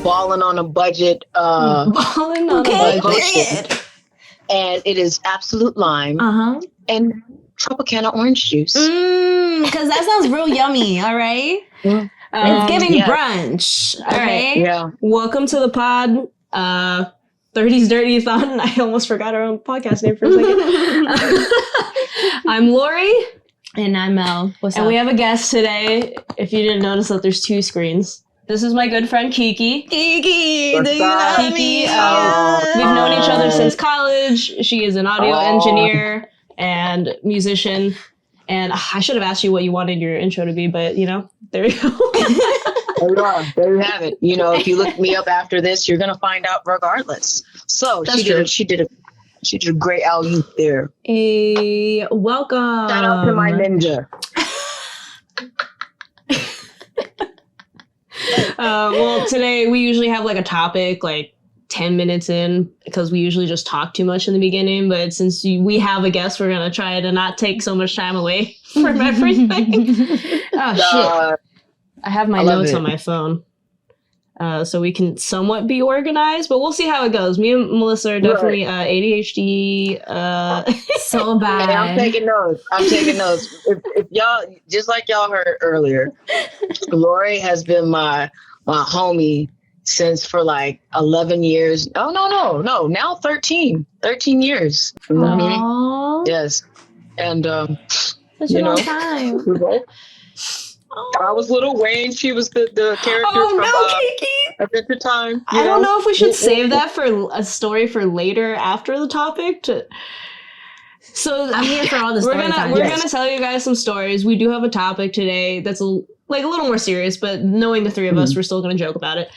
balling on a budget. Balling on a budget. And it is absolute lime and Tropicana orange juice. Because that sounds real yummy. All right. It's giving brunch. All right. Yeah. Welcome to the pod. 30s Dirty Thoughtin. I almost forgot our own podcast name for a second. I'm Lorrie. And I'm Mel. What's up? And we have a guest today. If you didn't notice that there's two screens. This is my good friend Keke. Keke, do you love me? We've known each other since college. She is an audio engineer and musician. And I should have asked you what you wanted your intro to be, but there you go. There you have it. If you look me up after this, you're gonna find out regardless. So she did a great alley there. Hey, welcome. Shout out to my ninja. Well, today we usually have like a topic like 10 minutes in because we usually just talk too much in the beginning. But since we have a guest, we're going to try to not take so much time away from everything. Oh, shit. I have my notes on my phone. So we can somewhat be organized, but we'll see how it goes. Me and Melissa are definitely ADHD. So bad. Hey, I'm taking notes. If y'all, just like y'all heard earlier, Lorrie has been my homie since for like 11 years. Oh, no. Now 13 years. Aww. Yes. And, such a long time. I was Lil Wayne. She was the character from Keke. Adventure Time. I don't know if we should save that for a story for later after the topic. So I'm here for all the story time. We're gonna tell you guys some stories. We do have a topic today that's a little more serious, but knowing the three of us, we're still gonna joke about it.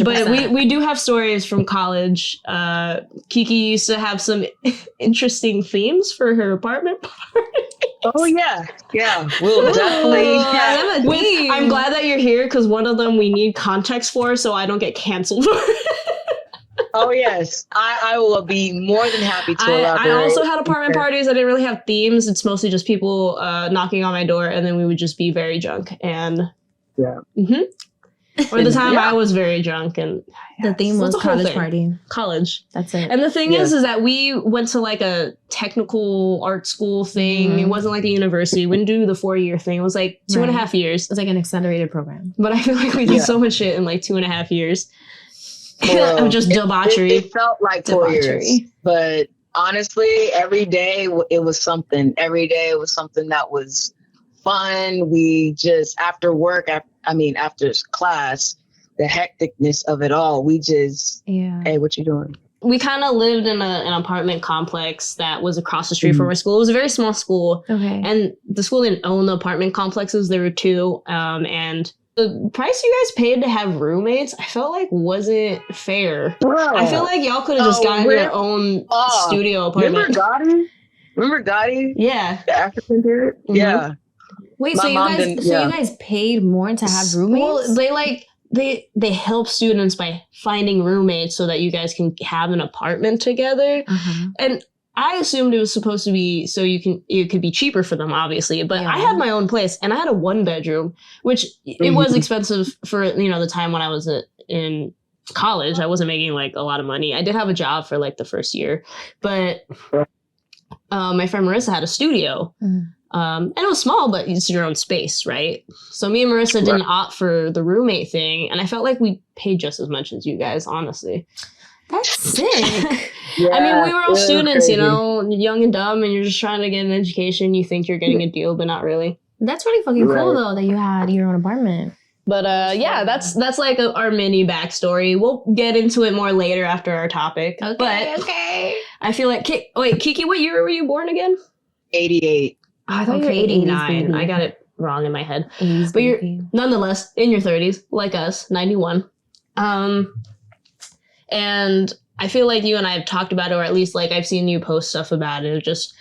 But we do have stories from college. Keke used to have some interesting themes for her apartment party. Oh yeah. We'll definitely. I'm glad that you're here because one of them we need context for, so I don't get canceled for it. Oh yes, I will be more than happy to elaborate. I also had apartment parties. I didn't really have themes. It's mostly just people knocking on my door, and then we would just be very drunk and Or the time I was very drunk and the theme was college party. College. That's it. And the thing is that we went to like a technical art school thing. Mm-hmm. It wasn't like a university. We didn't do the 4-year thing. It was like 2.5 years. It's like an accelerated program. But I feel like we did so much shit in like 2.5 years. Of just debauchery. It felt like 4 years. But honestly, every day it was something. Every day it was something that was fun. We just, after work, after class, the hecticness of it all, we just, hey, what you doing? We kind of lived in an apartment complex that was across the street from our school. It was a very small school. Okay. And the school didn't own the apartment complexes. There were two. And the price you guys paid to have roommates, I felt like wasn't fair. Bro. I feel like y'all could have just gotten your own studio apartment. Remember Gotti? Yeah. The African period? Mm-hmm. Yeah. Wait, so you guys paid more to have roommates? Well, they help students by finding roommates so that you guys can have an apartment together. Uh-huh. And I assumed it was supposed to be so it could be cheaper for them, obviously. But I had my own place and I had a 1-bedroom, which it was expensive for the time when I was in college. I wasn't making like a lot of money. I did have a job for like the first year, but my friend Marissa had a studio. And it was small, but it's your own space, right? So me and Marissa didn't opt for the roommate thing, and I felt like we paid just as much as you guys, honestly. That's sick. I mean, we were all students, young and dumb, and you're just trying to get an education. You think you're getting a deal, but not really. That's really fucking cool, though, that you had your own apartment. But that's like our mini backstory. We'll get into it more later after our topic. Okay. I feel like, Keke, what year were you born again? 88. Oh, I thought you were 89. I got it wrong in my head. But you're nonetheless in your 30s, like us, 91. And I feel like you and I have talked about it, or at least like I've seen you post stuff about it, just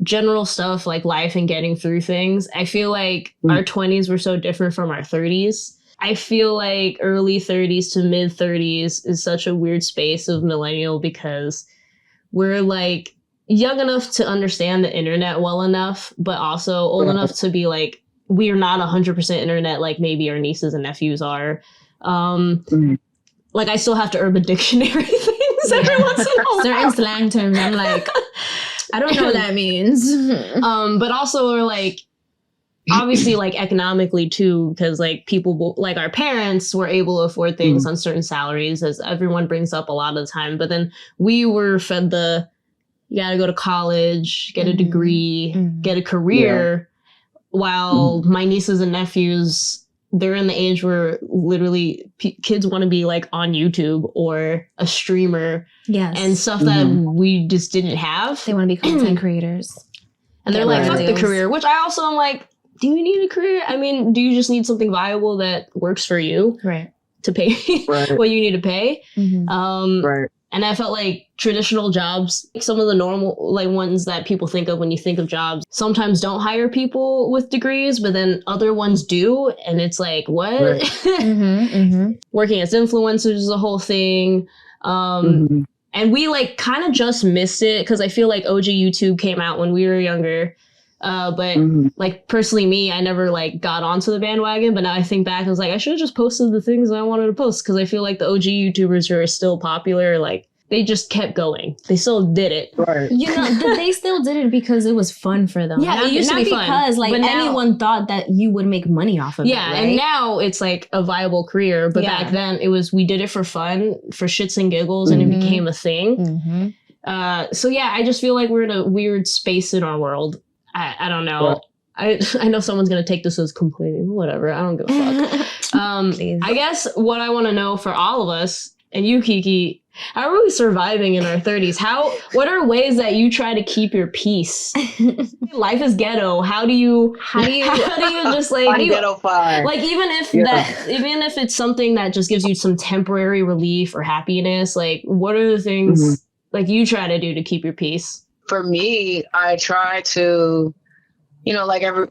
general stuff like life and getting through things. I feel like our 20s were so different from our 30s. I feel like early 30s to mid 30s is such a weird space of millennial because we're like young enough to understand the internet well enough, but also old enough to be like we are not 100% internet like maybe our nieces and nephews are. Like I still have to Urban Dictionary things every once in a while. Certain slang terms, I'm like, I don't know what that means. But also we're like, obviously like economically too, because like people like our parents were able to afford things on certain salaries, as everyone brings up a lot of the time. But then we were fed you gotta go to college, get a degree, get a career, while my nieces and nephews, they're in the age where literally kids want to be like on YouTube or a streamer and stuff that we just didn't have. They want to be content creators. And they're like, fuck the career, which I also am like, do you need a career? I mean, do you just need something viable that works for you? Right. To pay what you need to pay? Right. And I felt like traditional jobs, like some of the normal like ones that people think of when you think of jobs, sometimes don't hire people with degrees, but then other ones do. And it's like, what? Right. Working as influencers is a whole thing. And we like kind of just missed it because I feel like OG YouTube came out when we were younger. But like personally me, I never like got onto the bandwagon, but now I think back, I was like, I should have just posted the things I wanted to post, because I feel like the OG YouTubers who are still popular, like they just kept going. They still did it. Right. You know, they still did it because it was fun for them. Yeah, it used to be fun. Not because like anyone thought that you would make money off of it. Yeah, right? And now it's like a viable career. But back then we did it for fun, for shits and giggles, and it became a thing. So yeah, I just feel like we're in a weird space in our world. I don't know. I know someone's going to take this as complaining. Whatever. I don't give a fuck. I guess what I want to know for all of us, and you, Keke, how are we surviving in our 30s? What are ways that you try to keep your peace? Life is ghetto. How do you just like, ghetto-fied. Like even if it's something that just gives you some temporary relief or happiness, like what are the things like you try to do to keep your peace? For me, I try to, like a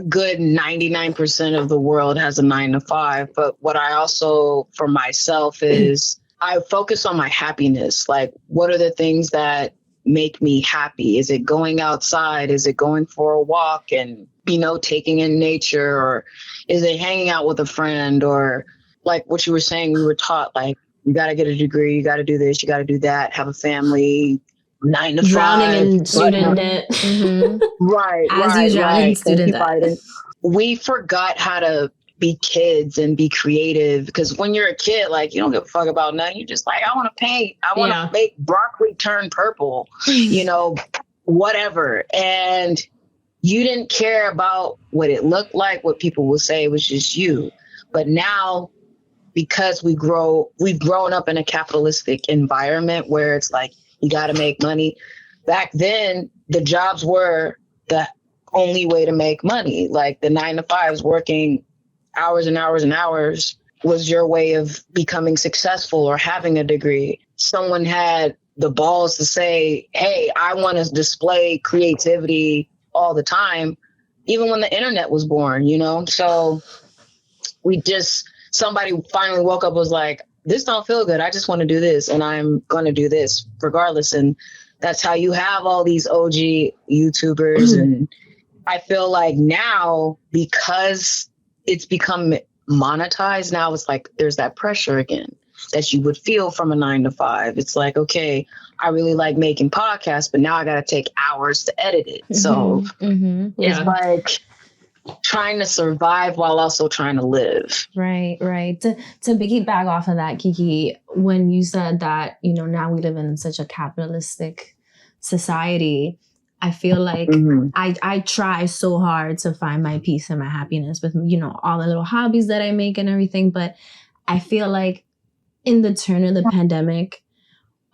good 99% of the world has a 9 to 5. But what I also, for myself, is I focus on my happiness. Like, what are the things that make me happy? Is it going outside? Is it going for a walk and, taking in nature? Or is it hanging out with a friend? Or like what you were saying, we were taught, like, you got to get a degree, you got to do this, you got to do that, have a family, 9 to 5. Drowning in student debt. Right. As you drown in student debt. We forgot how to be kids and be creative, because when you're a kid, like, you don't give a fuck about nothing. You're just like, I want to paint. I want to make broccoli turn purple, whatever. And you didn't care about what it looked like, what people would say. It was just you. But now, because we've grown up in a capitalistic environment where it's like, you got to make money. Back then, the jobs were the only way to make money. Like the 9 to 5s, working hours and hours and hours, was your way of becoming successful or having a degree. Someone had the balls to say, hey, I want to display creativity all the time, even when the internet was born, So somebody finally woke up, was like, this don't feel good. I just want to do this, and I'm going to do this regardless. And that's how you have all these OG YouTubers. And I feel like now, because it's become monetized, now it's like there's that pressure again that you would feel from a 9 to 5. It's like, okay, I really like making podcasts, but now I got to take hours to edit it. So it's like trying to survive while also trying to live. Right. To piggyback off of that, Keke, when you said that, now we live in such a capitalistic society, I feel like I try so hard to find my peace and my happiness with, all the little hobbies that I make and everything. But I feel like in the turn of the pandemic,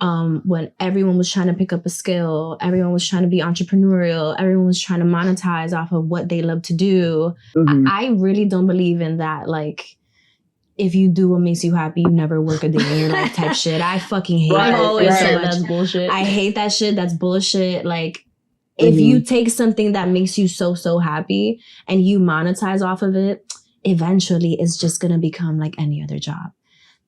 when everyone was trying to pick up a skill, everyone was trying to be entrepreneurial, everyone was trying to monetize off of what they love to do. I really don't believe in that. Like, if you do what makes you happy, you never work a day in your life type shit. I fucking hate that. I've always said that's bullshit. I hate that shit. That's bullshit. Like, if you take something that makes you so happy and you monetize off of it, eventually it's just going to become like any other job.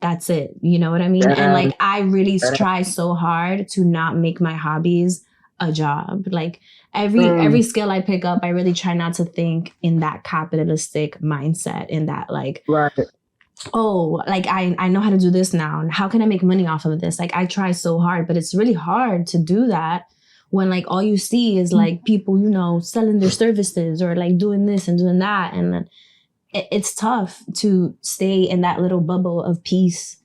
That's it. You know what I mean? And like, I really try so hard to not make my hobbies a job. Like every skill I pick up, I really try not to think in that capitalistic mindset, in that like, right. Oh, like I know how to do this now. And how can I make money off of this? Like I try so hard, but it's really hard to do that when like all you see is like people, you know, selling their services or like doing this and doing that. And it's tough to stay in that little bubble of peace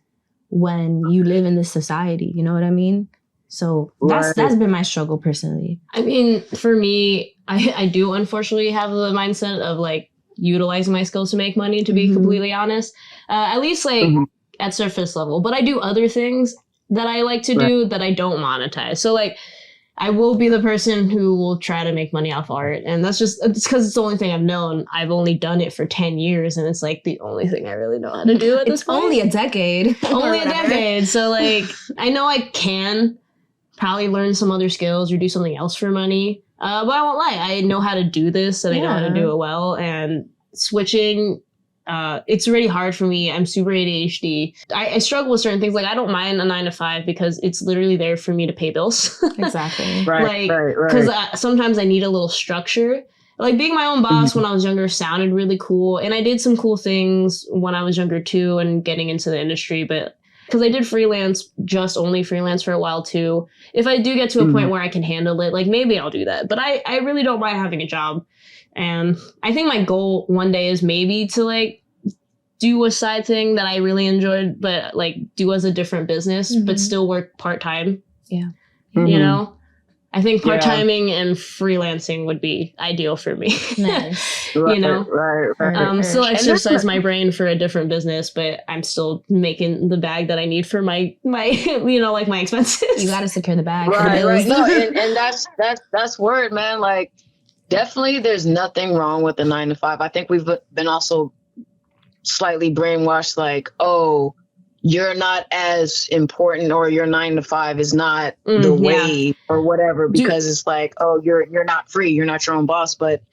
when you live in this society. You know what I mean? So that's been my struggle personally. I mean, for me, I do unfortunately have the mindset of like utilizing my skills to make money, to be completely honest. At least like at surface level. But I do other things that I like to do that I don't monetize. So like I will be the person who will try to make money off art. And that's just, it's because it's the only thing I've known. I've only done it for 10 years. And it's like the only thing I really know how to do at this point. It's only a decade. Only a decade. So like, I know I can probably learn some other skills or do something else for money. But I won't lie. I know how to do this and I know how to do it well. And switching, it's really hard for me. I'm super ADHD. I struggle with certain things. Like I don't mind a 9-to-5 because it's literally there for me to pay bills. Exactly. Right. Because sometimes I need a little structure. Like being my own boss when I was younger sounded really cool. And I did some cool things when I was younger too and getting into the industry. But because I did only freelance for a while too. If I do get to a point where I can handle it, like maybe I'll do that. But I really don't mind having a job. And I think my goal one day is maybe to like do a side thing that I really enjoyed, but like do as a different business, but still work part-time. Yeah. You know, I think part-timing and freelancing would be ideal for me. Nice. You know, right. Still exercise my brain for a different business, but I'm still making the bag that I need for my, you know, like my expenses. You got to secure the bag. Right. No, and that's word, man. Like, definitely, there's nothing wrong with the 9-to-5. I think we've been also slightly brainwashed, like, oh, you're not as important, or your 9-to-5 is not the way, or whatever, because it's like, oh, you're not free, you're not your own boss. But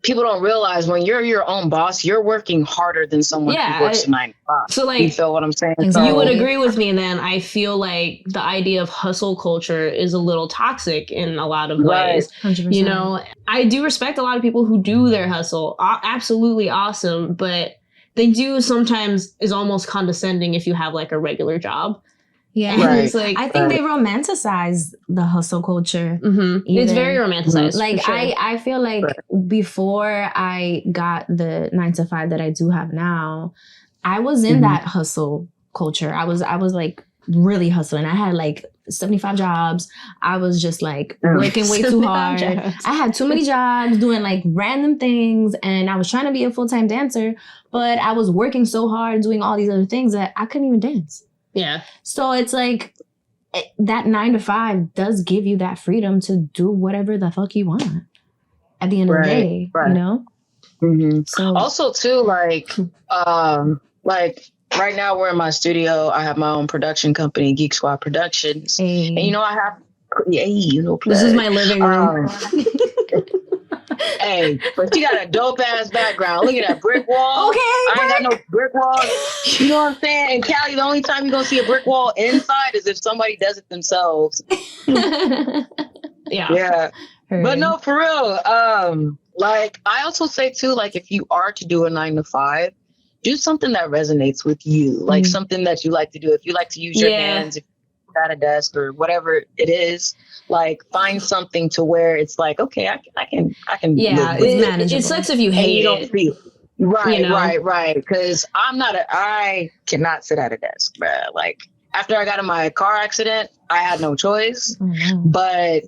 people don't realize when you're your own boss, you're working harder than someone who works a 9-to-5. So like, you feel what I'm saying? Exactly. You would agree with me then. I feel like the idea of hustle culture is a little toxic in a lot of ways. 100%. You know, I do respect a lot of people who do their hustle. Absolutely awesome. But they do sometimes is almost condescending if you have like a regular job. Yeah. Right. It's like, I think they romanticize the hustle culture. It's very romanticized. Like sure. I feel like before I got the 9-to-5 that I do have now, I was in that hustle culture. I was like really hustling. I had like 75 jobs. I was just like working way too hard. I had too many jobs doing like random things, and I was trying to be a full-time dancer, but I was working so hard doing all these other things that I couldn't even dance. Yeah. So it's like that 9-to-5 does give you that freedom to do whatever the fuck you want at the end of the day, you know? So also too, like right now we're in my studio. I have my own production company, Geek Squad Productions. Hey. And you know, I have, this is my living room. Hey, but you got a dope ass background. Look at that brick wall. Okay, I ain't got no brick wall. You know what I'm saying? In Cali, the only time you're gonna see a brick wall inside is if somebody does it themselves. Yeah. But no, for real. Like I also say too, like if you are to do a 9-to-5, do something that resonates with you, like something that you like to do. If you like to use your hands, if you're at a desk or whatever it is, like find something to where it's like, okay, I can. Yeah, it's manageable. It sucks if you hate you don't feel right, you know? right. Because I cannot sit at a desk, bruh. Like after I got in my car accident, I had no choice. But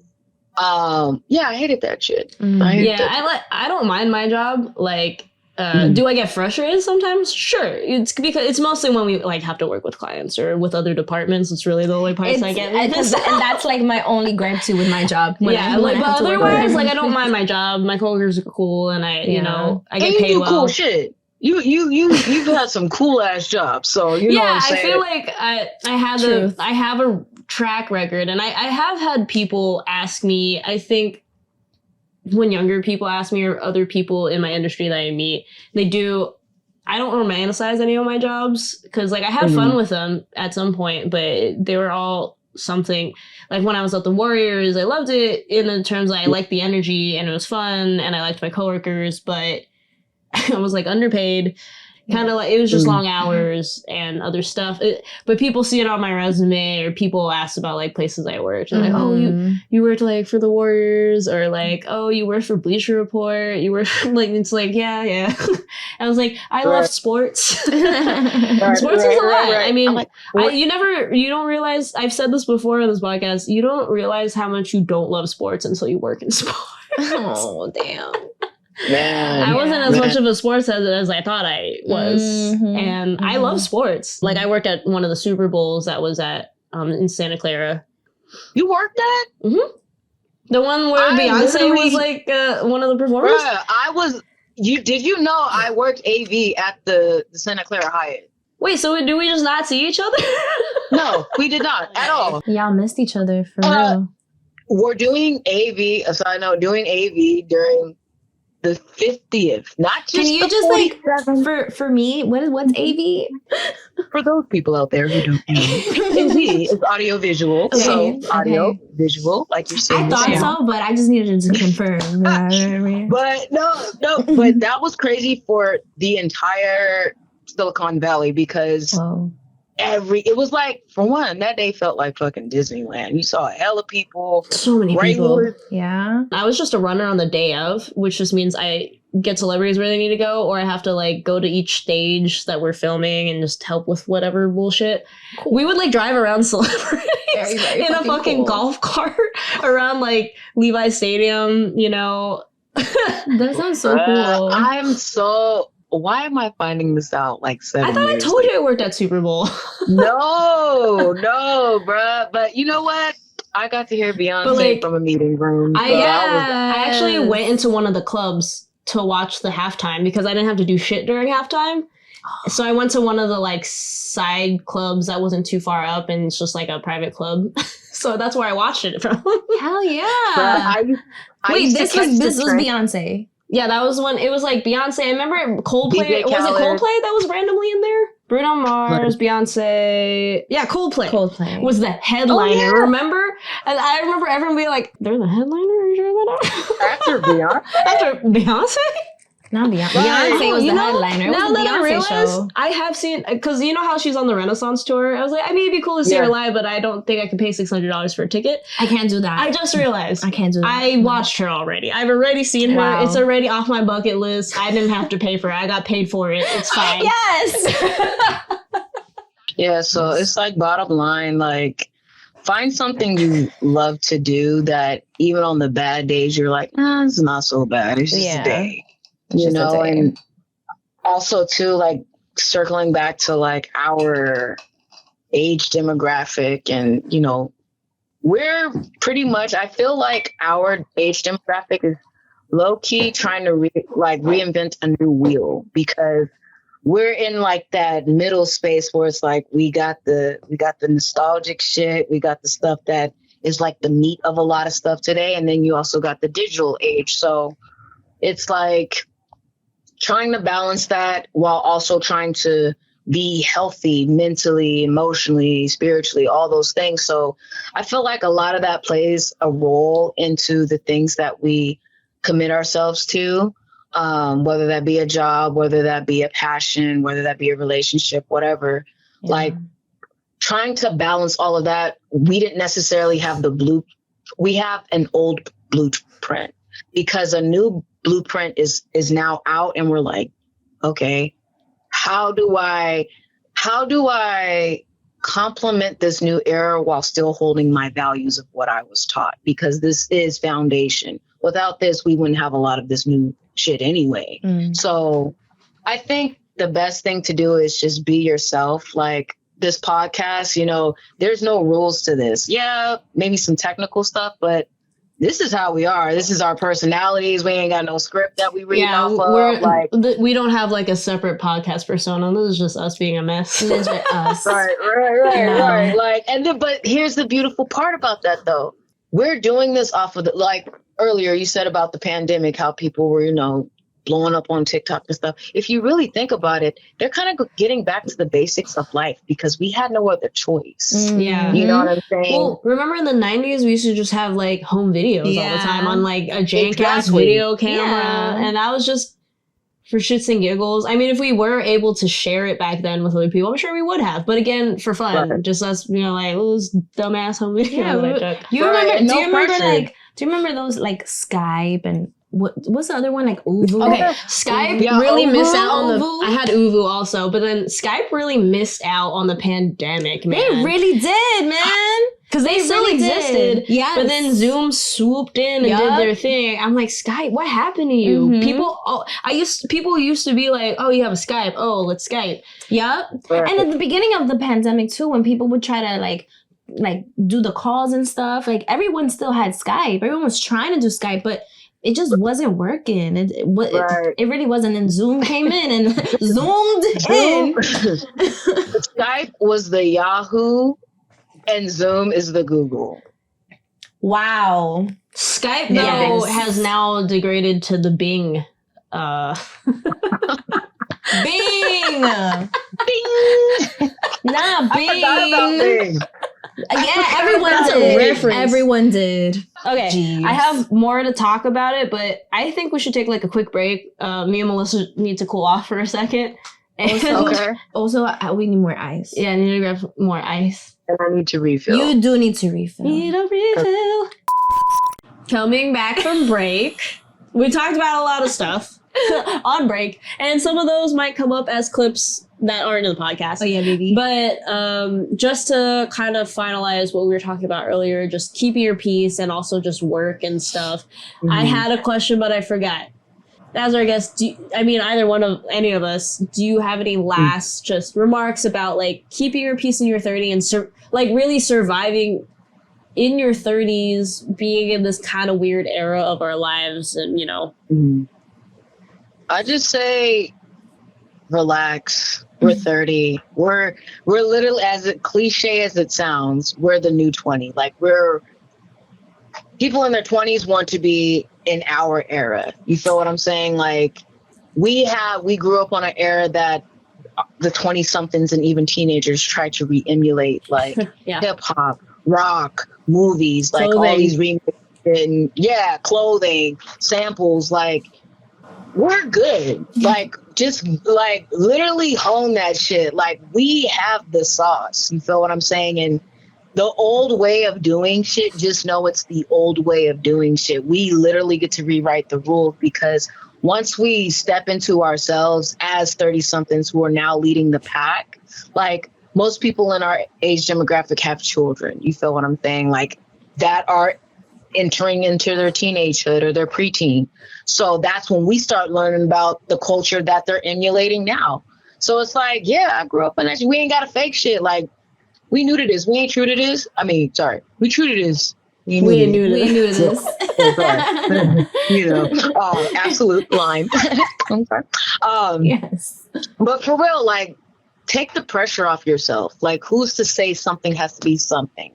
I hated that shit. I don't mind my job. Like, do I get frustrated sometimes? Sure. It's because it's mostly when we like have to work with clients or with other departments. It's really the only parts I get. And that's like my only gripe too with my job. But otherwise, like I don't mind my job. My coworkers are cool, and you know, I get paid well. Cool shit. You've had some cool ass jobs, so you know what I'm saying. I feel like I have a track record, and I have had people ask me. I think when younger people ask me, or other people in my industry that I meet, I don't romanticize any of my jobs because like I had fun with them at some point, but they were all something. Like when I was at the Warriors, I loved it in terms of I liked the energy and it was fun and I liked my coworkers, but I was like underpaid. Kind of like it was just long hours and other stuff. But people see it on my resume, or people ask about like places I worked. And like, oh, you worked like for the Warriors, or like, oh, you worked for Bleacher Report. You worked like, it's like, yeah. I was like, I love sports. Sports is a lot. I mean, like, you don't realize. I've said this before on this podcast. You don't realize how much you don't love sports until you work in sports. Oh, damn. Man, I wasn't as much of a sports head as I thought I was. And I love sports. Like I worked at one of the Super Bowls that was at in Santa Clara. You worked at? The one where Beyonce was like one of the performers? Did you know I worked AV at the Santa Clara Hyatt? Wait, so do we just not see each other? No, we did not at all. Y'all missed each other for real. We're doing AV, a side note, doing AV during the 50th, not just. Can you just 47th. Like for me? What's AV? For those people out there who don't know, AV is audio visual. Okay. So audio visual, like you're saying. I thought so, but I just needed to confirm. But no, but that was crazy for the entire Silicon Valley because. Whoa. It was like, for one, that day felt like fucking Disneyland. You saw a hell of people. So many people. Yeah. I was just a runner on the day of, which just means I get celebrities where they need to go, or I have to like go to each stage that we're filming and just help with whatever bullshit. Cool. We would like drive around celebrities in a fucking golf cart around like Levi Stadium, you know. That sounds so cool. Why am I finding this out like 7 years? I thought I told you I worked at Super Bowl. No, bruh. But you know what? I got to hear Beyonce from a meeting room. I actually went into one of the clubs to watch the halftime because I didn't have to do shit during halftime. So I went to one of the like side clubs that wasn't too far up, and it's just like a private club. So that's where I watched it from. Hell yeah! Wait, this was Beyonce. Yeah, that was when it was like Beyonce. I remember Coldplay. Was it Coldplay that was randomly in there? Bruno Mars, Beyonce. Yeah, Coldplay was the headliner. Oh, yeah. Remember? And I remember everyone being like, "They're the headliner." Are you sure about that? After Beyonce. After Beyonce. Not Beyonce. Beyonce was the headliner. Now that I realize, I have seen, because you know how she's on the Renaissance tour? I was like, I mean, it'd be cool to see her live, but I don't think I can pay $600 for a ticket. I can't do that. I just realized. I can't do that. I watched her already. I've already seen her. Wow. It's already off my bucket list. I didn't have to pay for it. I got paid for it. It's fine. Yes! Yeah, so it's like bottom line, like, find something you love to do that even on the bad days, you're like, it's not so bad. It's just a day. You know, and also too, like circling back to like our age demographic, and you know, we're pretty much, I feel like our age demographic is low key trying to reinvent a new wheel, because we're in like that middle space where it's like we got the nostalgic shit, we got the stuff that is like the meat of a lot of stuff today, and then you also got the digital age. So it's like trying to balance that while also trying to be healthy mentally, emotionally, spiritually, all those things. So I feel like a lot of that plays a role into the things that we commit ourselves to, whether that be a job, whether that be a passion, whether that be a relationship, whatever. Yeah. Like trying to balance all of that. We didn't necessarily have we have an old blueprint, because a new blueprint is now out, and we're like, okay, how do I complement this new era while still holding my values of what I was taught? Because this is foundation. Without this, we wouldn't have a lot of this new shit anyway. So I think the best thing to do is just be yourself. Like this podcast, you know, there's no rules to this. Yeah, maybe some technical stuff, but this is how we are. This is our personalities. We ain't got no script that we read off of. Like, we don't have like a separate podcast persona. This is just us being a mess. This is us. Right. Like, but here's the beautiful part about that, though. We're doing this off of like earlier you said about the pandemic, how people were, you know, blowing up on TikTok and stuff. If you really think about it, they're kind of getting back to the basics of life because we had no other choice. Yeah. You know what I'm saying? Well, remember in the 90s, we used to just have like home videos all the time on like a jank-ass video camera. And that was just for shits and giggles. I mean, if we were able to share it back then with other people, I'm sure we would have. But again, for fun, just us, you know, like those dumbass home videos that I took. Do you remember those like Skype and what's the other one, like Uvu? Okay, Skype really missed out on the. I had Uvu also, but then Skype really missed out on the pandemic, man. They really did, man. Because they still really existed, yes. But then Zoom swooped in and did their thing. I'm like, Skype, what happened to you? People used to be like, oh, you have a Skype. Oh, let's Skype. Yep. Right. And at the beginning of the pandemic too, when people would try to like do the calls and stuff, like everyone still had Skype. Everyone was trying to do Skype, but it just wasn't working. It really wasn't. And Zoom came in and zoomed in. Skype was the Yahoo and Zoom is the Google. Wow. Skype, though, has now degraded to the Bing. Bing! Bing! Nah, Bing! I forgot about Bing. Yeah, everyone did. Okay, Jeez. I have more to talk about it, but I think we should take like a quick break. Me and Melissa need to cool off for a second. Also, we need more ice. Yeah, I need to grab more ice. And I need to refill. You do need to refill. Need a refill. Coming back from break, we talked about a lot of stuff on break, and some of those might come up as clips that aren't in the podcast. Oh yeah, baby. But just to kind of finalize what we were talking about earlier, just keeping your peace and also just work and stuff. Mm-hmm. I had a question, but I forgot. As our guest, any of us, do you have any last just remarks about like keeping your peace in your 30s and really surviving in your 30s, being in this kind of weird era of our lives, and you know? I just say, relax. We're 30. We're literally, as cliche as it sounds, we're the new 20. Like people in their 20s want to be in our era. You feel what I'm saying? Like we grew up on an era that the 20-somethings and even teenagers try to re-emulate, like hip hop, rock, movies, like clothing. All these remakes and clothing, samples. Like we're good. Like just like literally hone that shit. Like we have the sauce. You feel what I'm saying? And the old way of doing shit, just know it's the old way of doing shit. We literally get to rewrite the rules because once we step into ourselves as 30-somethings who are now leading the pack, like most people in our age demographic have children. You feel what I'm saying? Like that are entering into their teenagehood or their preteen. So that's when we start learning about the culture that they're emulating now. So it's like, yeah, I grew up in that. We ain't got to fake shit. Like, we new to this. We ain't true to this. I mean, sorry. We true to this. We new to this. You know, absolute line. I'm sorry. Yes. But for real, like, take the pressure off yourself. Like, who's to say something has to be something?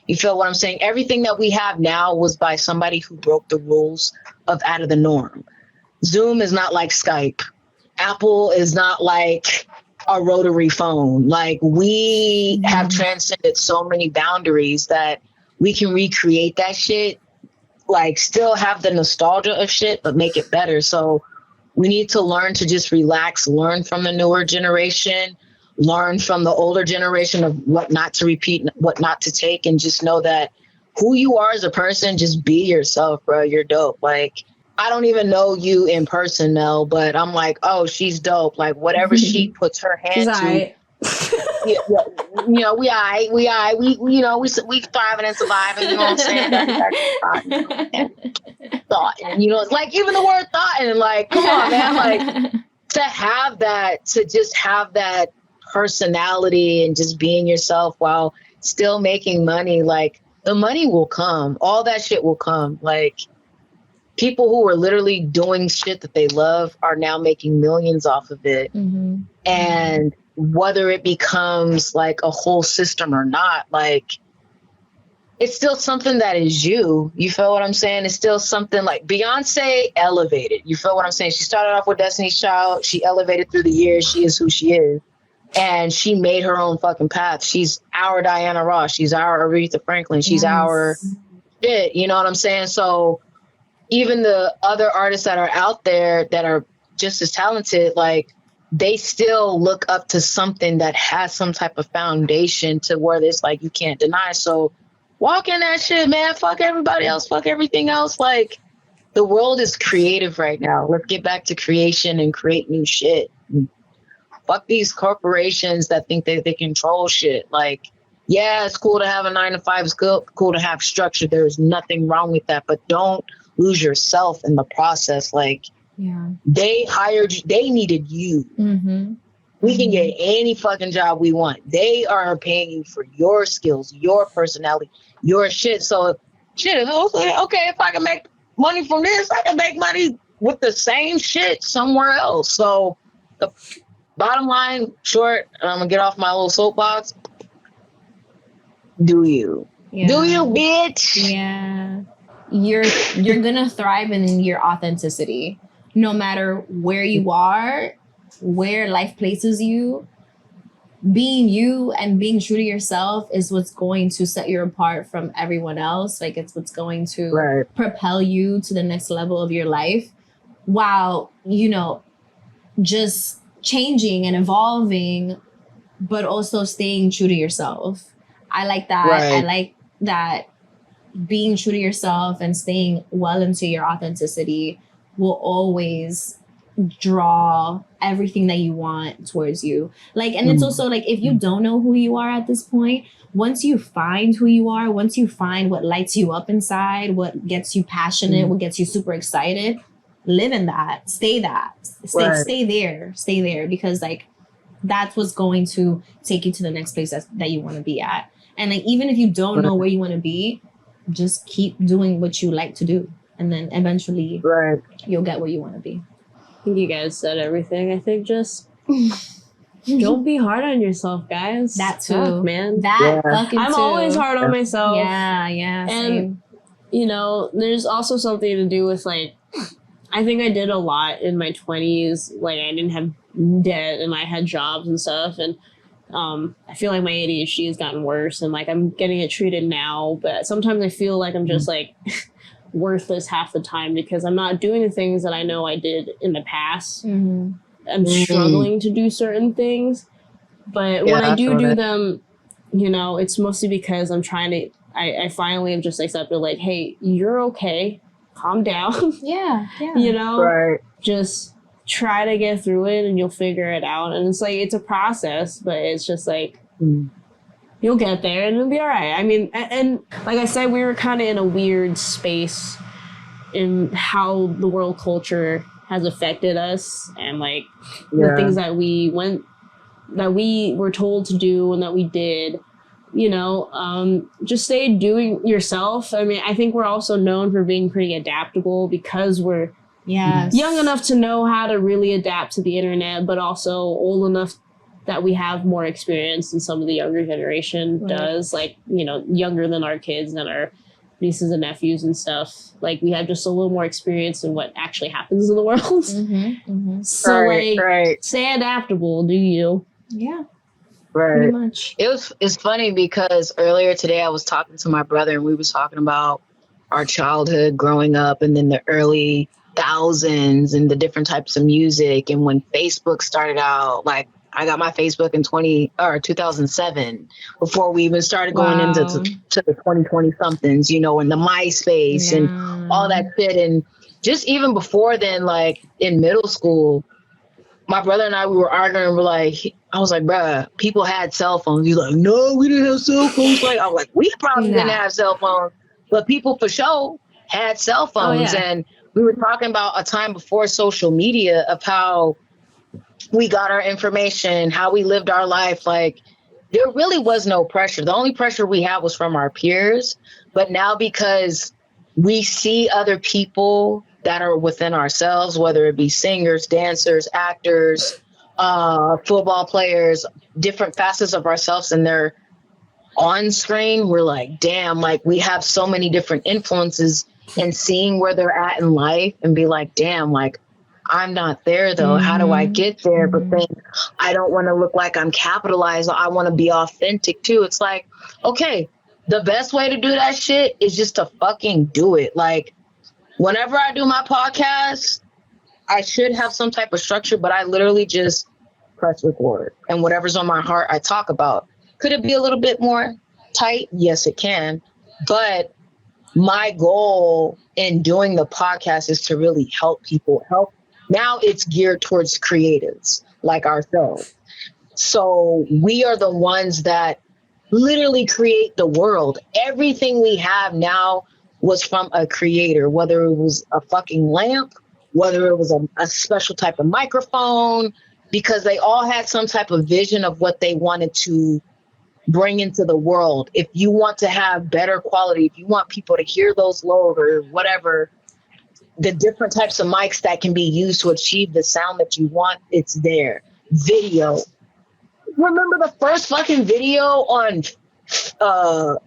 You feel what I'm saying? Everything that we have now was by somebody who broke the rules of out of the norm. Zoom is not like Skype. Apple is not like a rotary phone. Like we have transcended so many boundaries that we can recreate that shit, like still have the nostalgia of shit, but make it better. So we need to learn to just relax, learn from the newer generation, learn from the older generation of what not to repeat, what not to take, and just know that who you are as a person, just be yourself, bro. You're dope. Like, I don't even know you in person, Mel, but I'm like, oh, she's dope. Like, whatever she puts her hand to, we thriving and surviving, you know what I'm saying? Thoughtin, you know, it's like even the word Thoughtin, like, come on, man, like to have that, to just have that personality and just being yourself while still making money, like the money will come, all that shit will come. Like people who are literally doing shit that they love are now making millions off of it. Mm-hmm. And whether it becomes like a whole system or not, like it's still something that is you. You feel what I'm saying? It's still something like Beyonce elevated. You feel what I'm saying? She started off with Destiny's Child. She elevated through the years. She is who she is. And she made her own fucking path. She's our Diana Ross. She's our Aretha Franklin. She's our shit. You know what I'm saying? So even the other artists that are out there that are just as talented, like, they still look up to something that has some type of foundation to where it's like you can't deny. So walk in that shit, man. Fuck everybody else. Fuck everything else. Like, the world is creative right now. Let's get back to creation and create new shit. Fuck these corporations that think that they control shit. Like, yeah, it's cool to have a 9-to-5. It's cool to have structure. There's nothing wrong with that. But don't lose yourself in the process. Like, they hired you. They needed you. We can get any fucking job we want. They are paying you for your skills, your personality, your shit. So, shit, okay, if I can make money from this, I can make money with the same shit somewhere else. So, the bottom line, short, and I'm gonna get off my little soapbox. Do you? Do you, bitch? Yeah. You're gonna thrive in your authenticity, no matter where you are, where life places you. Being you and being true to yourself is what's going to set you apart from everyone else. Like, it's what's going to propel you to the next level of your life, while, you know, just changing and evolving, but also staying true to yourself. I like that. I like that being true to yourself and staying well into your authenticity will always draw everything that you want towards you. Like, and it's also like, if you don't know who you are at this point, once you find who you are, once you find what lights you up inside, what gets you passionate, what gets you super excited, live in that, stay there, because like, that's what's going to take you to the next place that you want to be at. And like, even if you don't know where you want to be, just keep doing what you like to do, and then eventually you'll get where you want to be. I think you guys said everything. I think just don't be hard on yourself, guys. That too, fuck, man. I'm always hard on myself. Yeah, and same. You know, there's also something to do with, like, I think I did a lot in my 20s. Like, I didn't have debt and I had jobs and stuff, and I feel like my ADHD has gotten worse, and like, I'm getting it treated now, but sometimes I feel like I'm just like worthless half the time because I'm not doing the things that I know I did in the past. I'm struggling to do certain things, but when I do them, you know, it's mostly because I'm trying to, I finally have just accepted, like, hey, you're okay, calm down. You know, just try to get through it and you'll figure it out. And it's like, it's a process, but it's just like, you'll get there and it'll be all right. I mean, and like I said, we were kind of in a weird space in how the world culture has affected us, and like the things that we were told to do and that we did, you know, just stay doing yourself. I mean, I think we're also known for being pretty adaptable because we're young enough to know how to really adapt to the internet, but also old enough that we have more experience than some of the younger generation does, like, you know, younger than our kids and our nieces and nephews and stuff. Like, we have just a little more experience in what actually happens in the world. So stay adaptable, do you? Pretty much. It's funny because earlier today I was talking to my brother and we was talking about our childhood growing up and then the early thousands and the different types of music. And when Facebook started out, like, I got my Facebook in 2007 before we even started going into to the 2020 somethings, you know, and the MySpace and all that shit. And just even before then, like in middle school, my brother and I, we were arguing. We're like, I was like, bruh, people had cell phones. He's like, no, we didn't have cell phones. Like, I was like, we probably didn't have cell phones, but people for sure had cell phones. And we were talking about a time before social media of how we got our information, how we lived our life. Like, there really was no pressure. The only pressure we had was from our peers. But now, because we see other people that are within ourselves, whether it be singers, dancers, actors, football players, different facets of ourselves, and they're on screen, we're like, damn, like we have so many different influences, and seeing where they're at in life and be like, damn, like I'm not there though. How do I get there? But then I don't want to look like I'm capitalized. I want to be authentic too. It's like, okay, the best way to do that shit is just to fucking do it. Like whenever I do my podcast, I should have some type of structure, but I literally just press record, and whatever's on my heart, I talk about. Could it be a little bit more tight? Yes, it can. But my goal in doing the podcast is to really help people. Now it's geared towards creatives like ourselves. So we are the ones that literally create the world. Everything we have now was from a creator, whether it was a fucking lamp, whether it was a special type of microphone, because they all had some type of vision of what they wanted to bring into the world. If you want to have better quality, if you want people to hear those lows or whatever, the different types of mics that can be used to achieve the sound that you want, it's there. Video. Remember the first fucking video on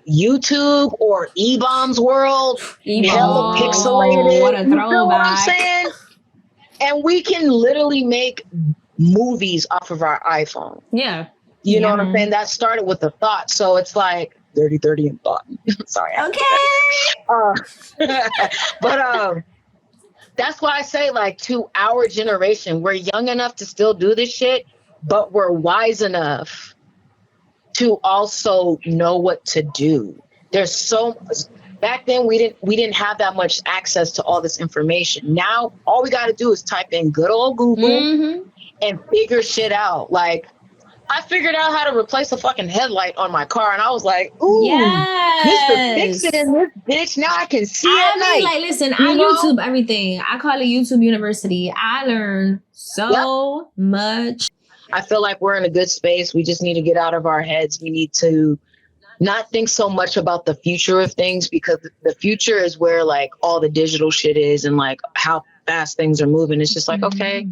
YouTube or E-Bomb's World? Hella pixelated. What a throwback. You know what I'm saying? And we can literally make movies off of our iPhone. Yeah. You know what I'm saying? That started with a thought. So it's like 30 and thought. Sorry. Okay. But that's why I say, like, to our generation, we're young enough to still do this shit, but we're wise enough to also know what to do. There's so much. Back then, we didn't have that much access to all this information. Now, all we got to do is type in good old Google and figure shit out. Like, I figured out how to replace a fucking headlight on my car, and I was like, ooh, Mr. Fix It in this bitch. Now I can see at night. Like, listen, I YouTube everything. I call it YouTube University. I learn so much. I feel like we're in a good space. We just need to get out of our heads. We need to not think so much about the future of things, because the future is where like all the digital shit is and like how fast things are moving. It's just like, okay,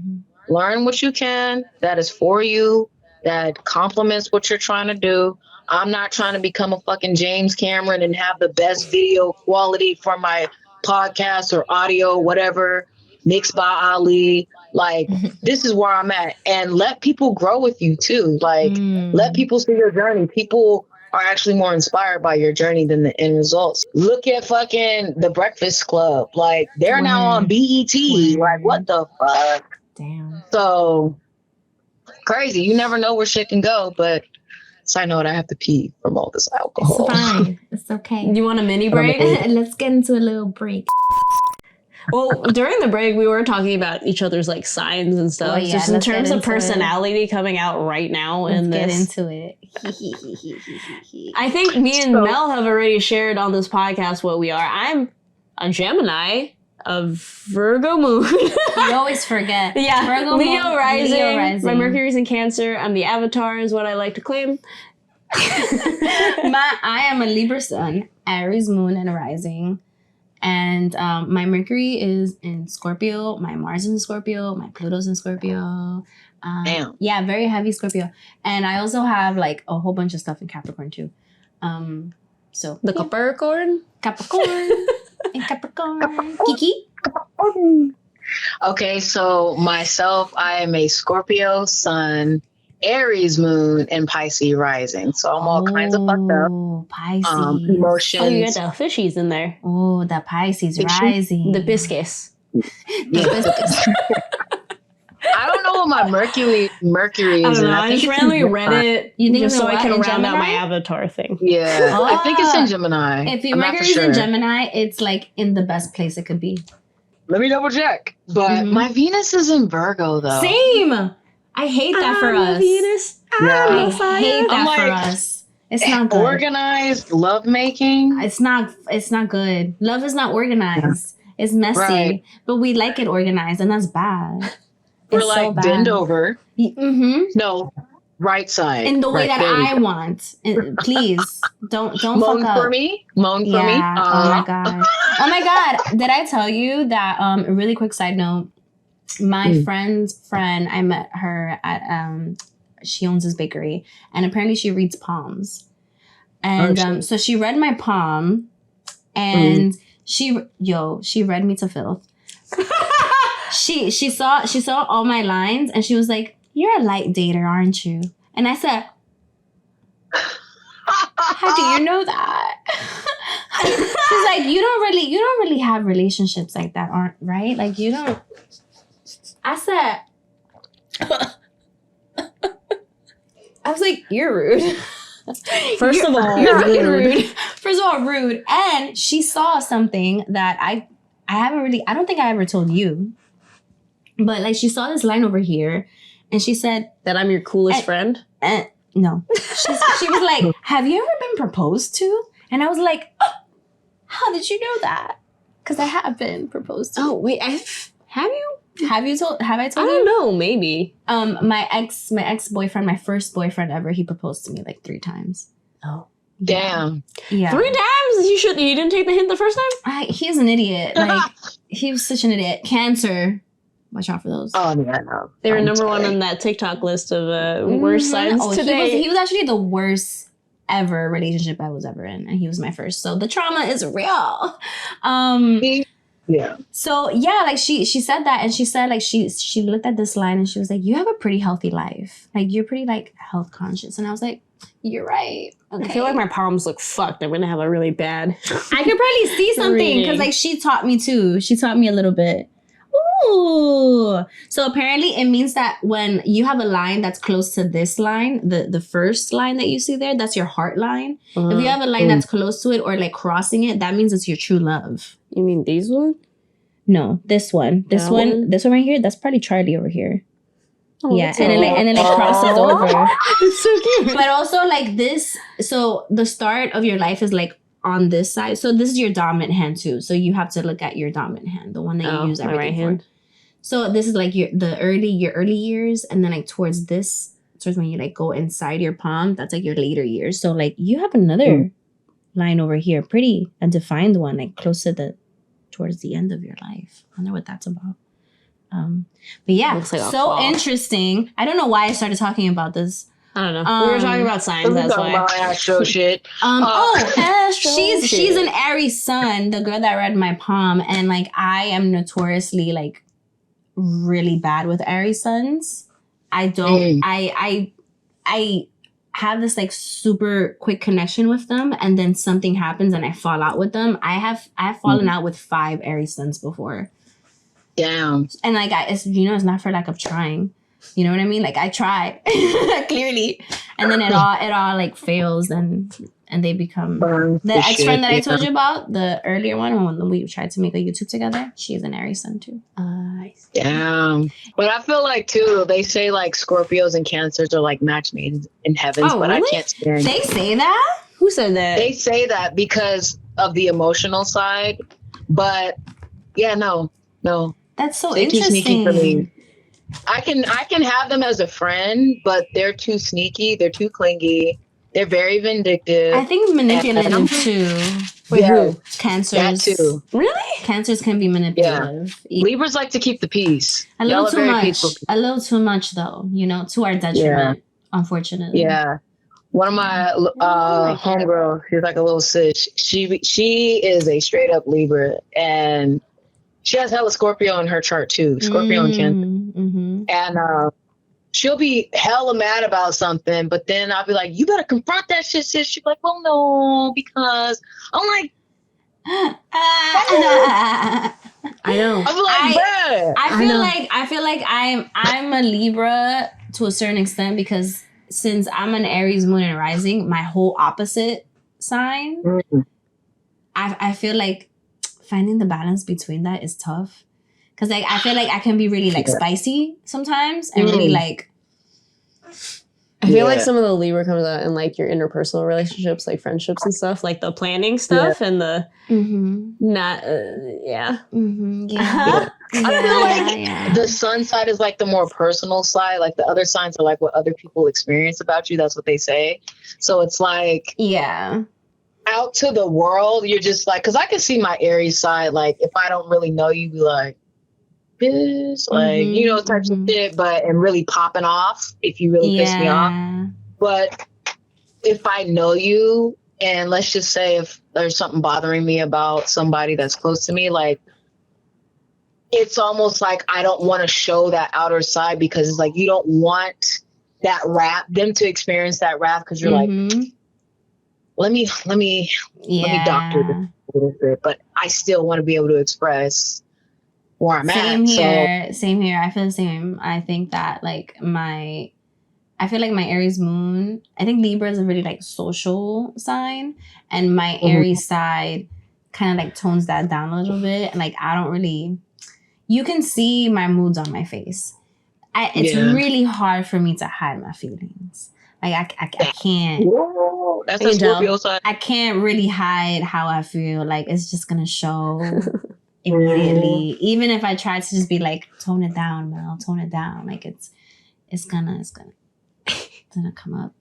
learn what you can that is for you, that complements what you're trying to do. I'm not trying to become a fucking James Cameron and have the best video quality for my podcast or audio, whatever, mixed by Ali. Like, this is where I'm at. And let people grow with you too. Like, let people see your journey. People are actually more inspired by your journey than the end results. Look at fucking The Breakfast Club. Like, they're now on BET. Like, what the fuck? Damn. So crazy. You never know where shit can go, but side note, I have to pee from all this alcohol. It's fine. It's okay. You want a mini break? Let's get into a little break. Well, during the break, we were talking about each other's like signs and stuff. Just in terms of personality coming out right now in this. Let's get into it. I think me and Mel have already shared on this podcast what we are. I'm a Gemini, a Virgo moon. You always forget. Yeah, Virgo Leo rising. Leo rising. My Mercury's in Cancer. I'm the Avatar is what I like to claim. I am a Libra sun, Aries moon and rising. And my Mercury is in Scorpio, my Mars is in Scorpio, my Pluto's in Scorpio. Damn. Yeah, very heavy Scorpio. And I also have like a whole bunch of stuff in Capricorn too. So The Capricorn? Capricorn. And Capricorn. Kiki? Okay, so myself, I am a Scorpio sun, Aries moon, and Pisces rising. So I'm all kinds of fucked up. Pisces. Emotions. Oh, you got the fishies in there. Oh, the Pisces rising. The biscuits. I don't know what my Mercury is. I don't know. I just randomly read it just so I can round out my Avatar thing. Yeah, I think it's in Gemini. If your Mercury's in Gemini, it's like in the best place it could be. Let me double check. But my Venus is in Virgo, though. Same. I hate that for us. Venus. I hate that for us. It's not good. Organized lovemaking. It's not good. Love is not organized. It's messy, but we like it organized, and that's bad. We're it's like so bad. bend over. No, right side. in the way that I want. Please don't moan fuck up. for me. Moan for me. Oh my god. Did I tell you that? A really quick side note. My friend's friend, I met her at she owns this bakery, and apparently she reads palms. And so she read my palm, and she read me to filth. she saw all my lines, and she was like, "You're a light dater, aren't you?" And I said, "How do you know that?" She's like, "You don't really have relationships like that, aren't right? Like you don't." I said, I was like, "You're rude." First of all, you're rude. First of all, rude. And she saw something that I don't think I ever told you. But like she saw this line over here, and she said that I'm your coolest friend. No. She was like, "Have you ever been proposed to?" And I was like, "Oh, how did you know that?" Because I have been proposed to. Oh wait, have you? Have I told you? I don't know, maybe. My ex-boyfriend, my first boyfriend ever, he proposed to me like 3 times. Oh. Damn. Yeah. 3 times? You didn't take the hint the first time? He's an idiot. Like he was such an idiot. Cancer. Watch out for those. Oh yeah, no. They were number 1 on that TikTok list of worst signs today. He was actually the worst ever relationship I was ever in, and he was my first. So the trauma is real. Yeah. So yeah, like she said that, and she said like she looked at this line, and she was like, "You have a pretty healthy life. Like you're pretty like health conscious." And I was like, "You're right." Okay. I feel like my palms look fucked. I'm gonna have a really bad. I could probably see something because like she taught me too. She taught me a little bit. Ooh. So apparently it means that when you have a line that's close to this line, the first line that you see there, that's your heart line. If you have a line that's close to it or like crossing it, that means it's your true love. You mean these one? No, this one. This one right here, that's probably Charlie over here. Oh, yeah, and it crosses over. It's so cute. But also like this, so the start of your life is like on this side. So this is your dominant hand too. So you have to look at your dominant hand, the one that you use everything right hand. for. So this is like your early years, and then like towards when you like go inside your palm, that's like your later years. So like you have another line over here, pretty a defined one, like close to towards the end of your life. I wonder what that's about. But yeah, like so interesting. I don't know why I started talking about this. I don't know. We were talking about signs. That's why. About astro shit. She's an Aries sun, the girl that read my palm, and like I am notoriously like really bad with Aries suns. I don't. I have this like super quick connection with them, and then something happens and I fall out with them. I have fallen out with 5 Aries suns before. Damn. And like it's not for lack of trying. You know what I mean? Like I try clearly, and then it all like fails, and they become the ex-friend that I told you about, the earlier one when we tried to make a YouTube together. She's an Aries sun too. Damn. But I feel like too, they say like Scorpios and Cancers are like match made in heavens, but really? I can't stand. They say that? Who said that? They say that because of the emotional side, but yeah, no. That's so they're interesting. Too sneaky for me. I can have them as a friend, but they're too sneaky. They're too clingy. They're very vindictive. I think manipulative too. Wait, who? Cancers. That too. Really? Cancers can be manipulative. Yeah. Libras like to keep the peace. A little too much. A little too much though, to our detriment, unfortunately. Yeah. One of my homegirls, she's like a little sis. She is a straight up Libra, and she has hella Scorpio in her chart too. Scorpio and Cancer. Mm-hmm. And she'll be hella mad about something, but then I'll be like, you better confront that shit, sis. She'll be like, well, no, because I'm like, I know. I'm like, bruh. I feel like I'm a Libra to a certain extent, because since I'm an Aries moon and rising, my whole opposite sign, I feel like finding the balance between that is tough, because like I feel like I can be really like spicy sometimes and really like. I feel like some of the Libra comes out in like your interpersonal relationships, like friendships and stuff, like the planning stuff and the not Yeah. I feel like the sun side is like the more personal side. Like the other signs are like what other people experience about you. That's what they say. So it's like out to the world, you're just like, because I can see my Aries side. Like if I don't really know you, be like, bitch, like types of shit, and really popping off if you really piss me off. But if I know you And let's just say if there's something bothering me about somebody that's close to me, like, it's almost like I don't want to show that outer side, because it's like you don't want them to experience that wrath, because you're like, let me doctor this a little bit, but I still want to be able to express where I'm at. Same here. I feel the same. I think that like I feel like my Aries moon, I think Libra is a really like social sign, and my Aries side kind of like tones that down a little bit. And like, I don't really, you can see my moods on my face. It's really hard for me to hide my feelings. Like I can't. Whoa, that's a Scorpio side. I can't really hide how I feel. Like, it's just gonna show immediately. Even if I try to just be like, tone it down, Mel, tone it down. Like it's gonna come up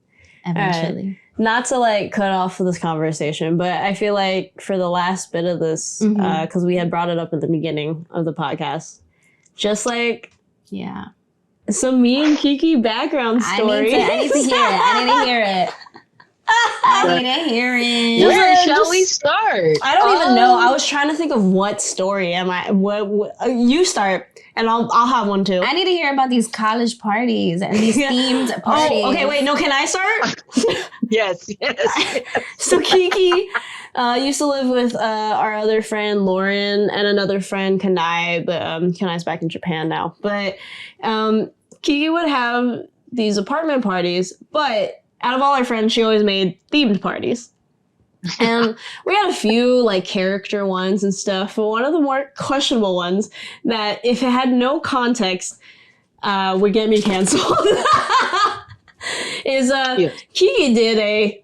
eventually. Not to like cut off this conversation, but I feel like for the last bit of this, because we had brought it up at the beginning of the podcast, just like some me and Keke background story. I need to hear it. Where shall we start? I don't even know. I was trying to think of what story what you start, and I'll have one too. I need to hear about these college parties and these themed parties. Oh, okay, wait, no, can I start? Yes. So Keke used to live with our other friend Lauren and another friend Kanai, but Kanai's back in Japan now. But Keke would have these apartment parties, but out of all our friends, she always made themed parties. And we had a few like character ones and stuff, but one of the more questionable ones that if it had no context would get me canceled is Keke did a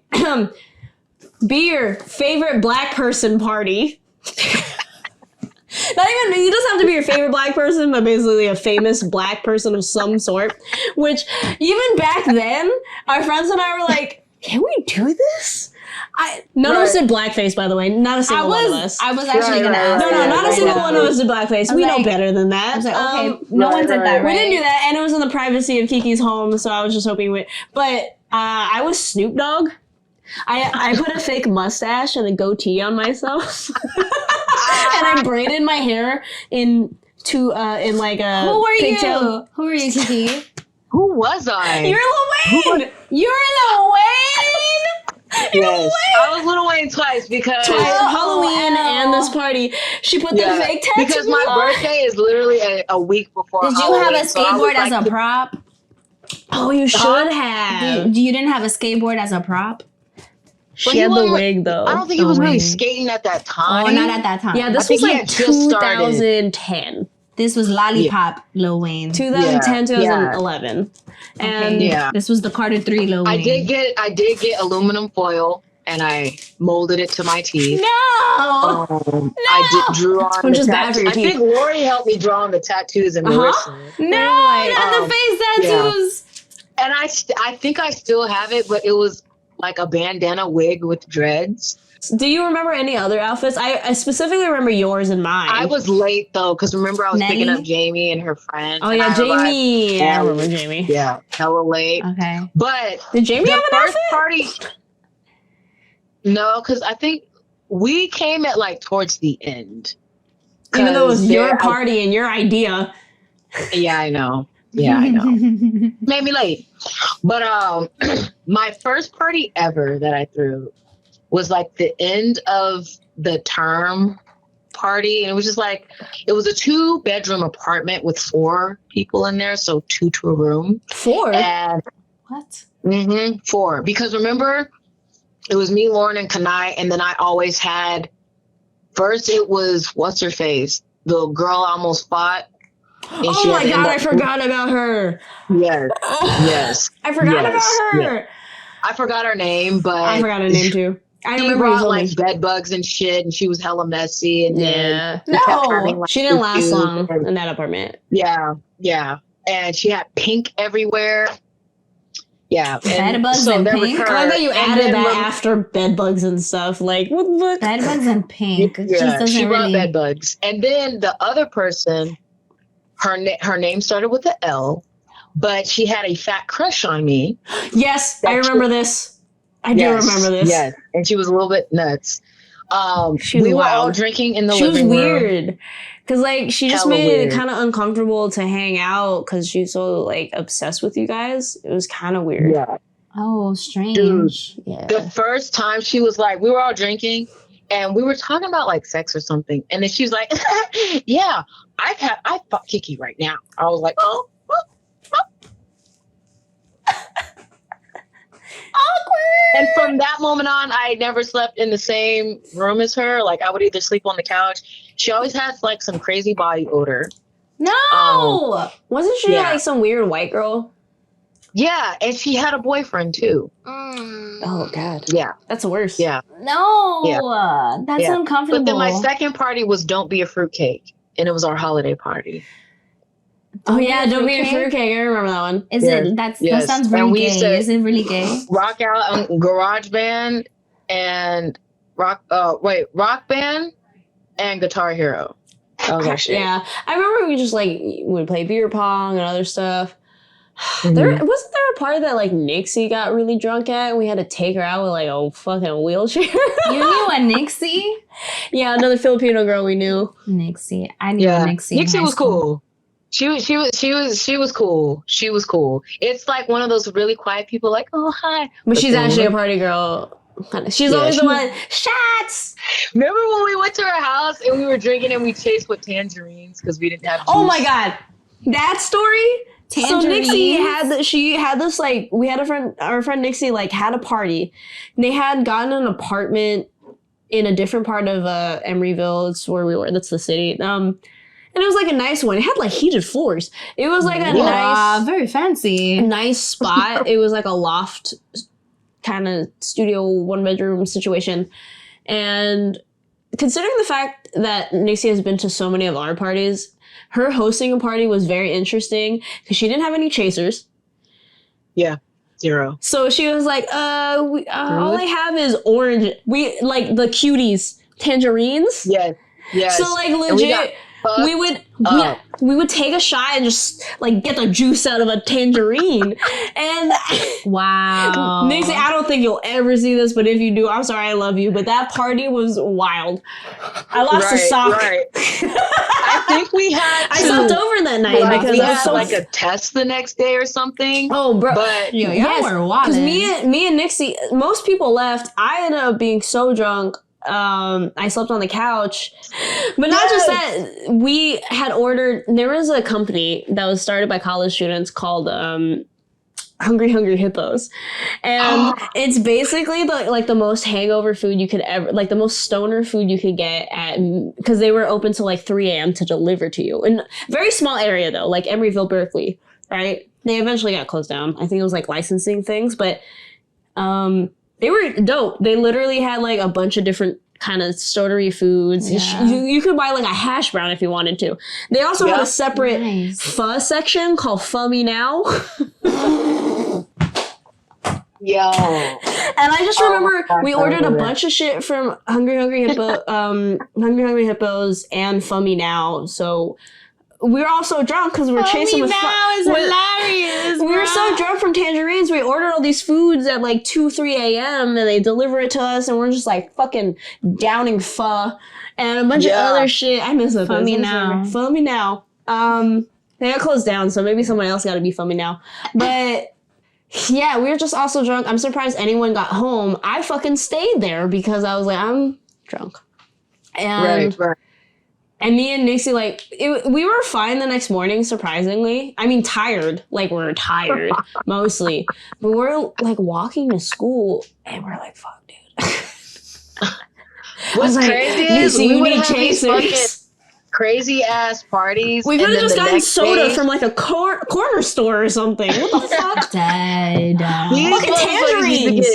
be your favorite black person party. Not even, he doesn't have to be your favorite black person, but basically a famous black person of some sort. Which, even back then, our friends and I were like, can we do this? None of us did blackface, by the way. Not a single one of us. I was actually going to ask. No, not a single one of us did blackface. We know better than that. I was like, okay, no one did that, right? We didn't do that, and it was in the privacy of Keke's home, so I was just hoping But I was Snoop Dogg. I put a fake mustache and a goatee on myself. And I braided my hair in like a pigtail. Who were you, Keke? Who was I? You're Lil Wayne! You're Lil Wayne! Yes. I was Lil Wayne twice because Halloween and this party. She put the fake tattoo because my birthday is literally a week before Did Halloween. You have a skateboard as a prop? Oh, you should have. You didn't have a skateboard as a prop? She had the wig, though. I don't think he was really skating at that time. Oh, not at that time. Yeah, this was like 2010. This was Lollipop Lil Wayne. 2010, 2011. And this was the Carter 3 Lil Wayne. I did get aluminum foil and I molded it to my teeth. No! I drew on which is bad for your teeth. I think Lorrie helped me draw on the tattoos and the wrist. No, not the face tattoos. Yeah. And I think I still have it, but it was like a bandana wig with dreads. Do you remember any other outfits? I specifically remember yours and mine. I was late though, because remember I was picking up Jamie and her friend. Oh yeah, Jamie. I remember Jamie. Yeah, hella late. Okay. But did Jamie have an first outfit? Party? No, because I think we came at like towards the end. Even though it was your party and your idea. Yeah, I know. Yeah, I know. Made me late. But my first party ever that I threw was like the end of the term party. And it was just like, it was a 2-bedroom apartment with 4 people in there. So 2 to a room. 4? And what? 4. Because remember, it was me, Lauren, and Kanai. And then I always had, first it was, what's her face? The girl I almost fought. Oh my God, I forgot about her. Yes. Yes. I forgot about her. Yes. I forgot her name, but I forgot her name too. I remember brought like bed bugs and shit, and she was hella messy. And then she didn't last long in that apartment. Yeah, yeah, and she had pink everywhere. Yeah, bed bugs and pink. I like that you added that after bed bugs and stuff. Like what? Bed bugs and pink. Yeah, she brought bed bugs, and then the other person, her name started with an L, but she had a fat crush on me. Yes, I remember this. I do remember this. Yes, and she was a little bit nuts. We were all drinking in the living room. She was weird. Because, like, she just made it kind of uncomfortable to hang out because she's so, like, obsessed with you guys. It was kind of weird. Yeah. Oh, strange. Dude, yeah. The first time she was like, we were all drinking and we were talking about like sex or something. And then she was like, yeah, I fuck Keke right now. I was like, oh. Awkward. And from that moment on, I never slept in the same room as her. Like I would either sleep on the couch. She always has like some crazy body odor. No! Wasn't she like some weird white girl? Yeah, and she had a boyfriend too. Oh God. Yeah. That's the worst. Yeah. No. Yeah. That's uncomfortable. But then my second party was Don't Be a Fruitcake. And it was our holiday party. Don't be a fruitcake. I remember that one. That sounds very gay. Is it really gay? Rock out on Garage Band and Rock Band and Guitar Hero. That was our shit. Yeah. I remember we just like would play beer pong and other stuff. Mm-hmm. Wasn't there a party that like Nixie got really drunk at and we had to take her out with like a fucking wheelchair? You knew a Nixie? Yeah, another Filipino girl we knew. Nixie. I knew a Nixie. Nixie was cool. She was cool. She was cool. It's like one of those really quiet people like, oh hi. But she's actually a party girl. She's always the one, shots! Remember when we went to her house and we were drinking and we chased with tangerines because we didn't have juice? Oh my God. That story? Tangerines. So Nixie had this like, we had our friend Nixie like had a party. They had gotten an apartment in a different part of Emeryville. It's where we were. That's the city. And it was like a nice one. It had like heated floors. It was like a nice, very fancy, nice spot. It was like a loft kind of studio 1-bedroom situation. And considering the fact that Nixie has been to so many of our parties, her hosting a party was very interesting because she didn't have any chasers. Yeah, 0. So she was like, all I have is orange. We like the cuties, tangerines. Yes. So like legit, we would take a shot and just like get the juice out of a tangerine. And wow. Nixie, I don't think you'll ever see this, but if you do, I'm sorry, I love you. But that party was wild. I lost a sock. Right. I think we had I slept over that night because we I was had so like a test the next day or something. Oh, bro! But yes, because me and Nixie, most people left. I ended up being so drunk. I slept on the couch, but not just that. We had ordered. There was a company that was started by college students called Hungry Hippos, and it's basically the most hangover food you could ever, like the most stoner food you could get at, because they were open till like 3 a.m. to deliver to you in a very small area though, like Emeryville, Berkeley, right? They eventually got closed down. I think it was like licensing things, but they were dope. They literally had like a bunch of different kind of stonery foods. Yeah. You could buy like a hash brown if you wanted to. They also had a separate pho section called Pho Me Now. Yo. And I just remember we ordered a bunch of shit from Hungry Hippos and Pho Me Now. So we were all so drunk because we were chasing with hilarious. We were so drunk from tangerines. We ordered all these foods at like 2-3 a.m. and they deliver it to us, and we're just like fucking downing pho and a bunch of other shit. I miss it. Pho Me Now. Pho Me Now. They got closed down, so maybe someone else got to be Pho Me Now. But yeah, we were just also drunk. I'm surprised anyone got home. I fucking stayed there because I was like, I'm drunk. And right. And me and Nixie, we were fine the next morning, surprisingly. I mean, tired. Like, we're tired, mostly. But we're, like, walking to school, and we're like, fuck, dude. What's crazy is we would have these fucking crazy-ass parties. We could have just gotten soda from, like, a corner store or something. What the fuck? Dead. Fucking tangerines.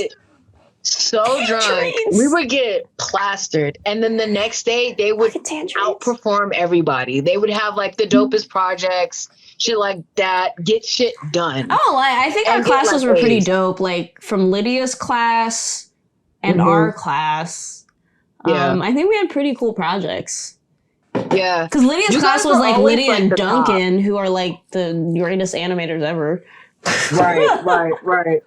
So drunk, we would get plastered, and then the next day they would outperform everybody. They would have like the dopest projects, shit like that, get shit done. Oh, I think our classes were pretty dope. Like from Lydia's class and our class, I think we had pretty cool projects. Yeah, because Lydia's class was like Lydia and Duncan, who are like the greatest animators ever. Right.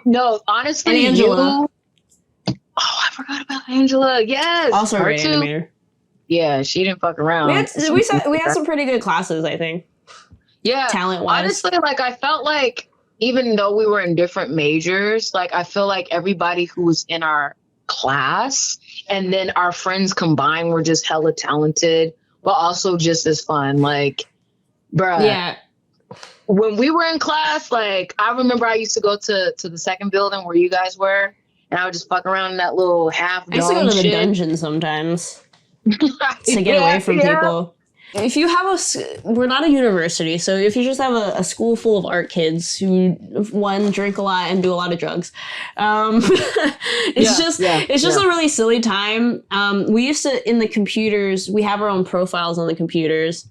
No, honestly, And Angela. Oh, I forgot about Angela. Yes. Also a her reanimator. Yeah, she didn't fuck around. We had some pretty good classes, I think. Yeah. Talent-wise. Honestly, like, I felt like even though we were in different majors, like, I feel like everybody who was in our class and then our friends combined were just hella talented, but also just as fun. Like, bruh. Yeah. When we were in class, like, I remember I used to go to the second building where you guys were, and I would just fuck around in that little half dome. I used to go to the shit. dungeon sometimes to get away from people. If you have we're not a university, so if you just have a school full of art kids who, one, drink a lot and do a lot of drugs, it's just a really silly time. We used to, in the computers, we have our own profiles on the computers.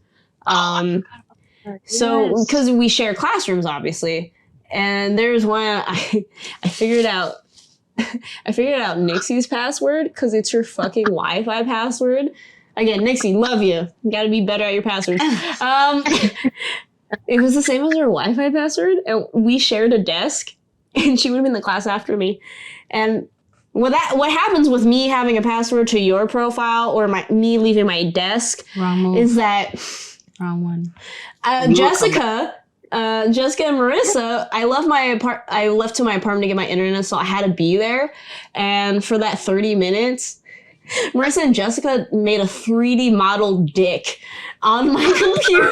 So, because we share classrooms, obviously, and there's one I figured out. I figured out Nixie's password because it's your fucking Wi-Fi password. Again, Nixie, love you. You got to be better at your passwords. It was the same as her Wi-Fi password, and we shared a desk, and she would have been in the class after me. And what happens with me having a password to your profile or me leaving my desk is that wrong one. Jessica and Marissa, I left to my apartment to get my internet, so I had to be there. And for that 30 minutes, Marissa and Jessica made a 3D model dick on my computer.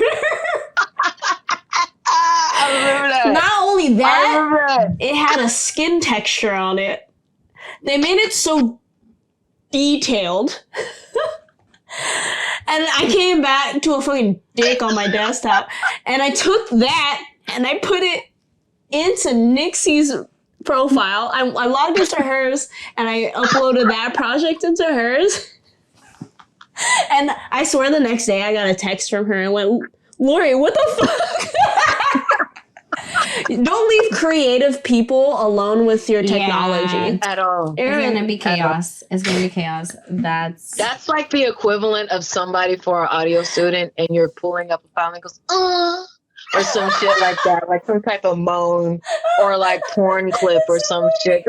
I remember that. Not only that, it had a skin texture on it. They made it so detailed. And I came back to a fucking dick on my desktop. And I took that and I put it into Nixie's profile. I logged into hers and I uploaded that project into hers. And I swear the next day I got a text from her and went, Lorrie, what the fuck? Don't leave creative people alone with your technology. At all. It's going to be chaos. It's going to be chaos. That's like the equivalent of somebody for an audio student and you're pulling up a file and goes, or some shit like that, like some type of moan or like porn clip or some shit.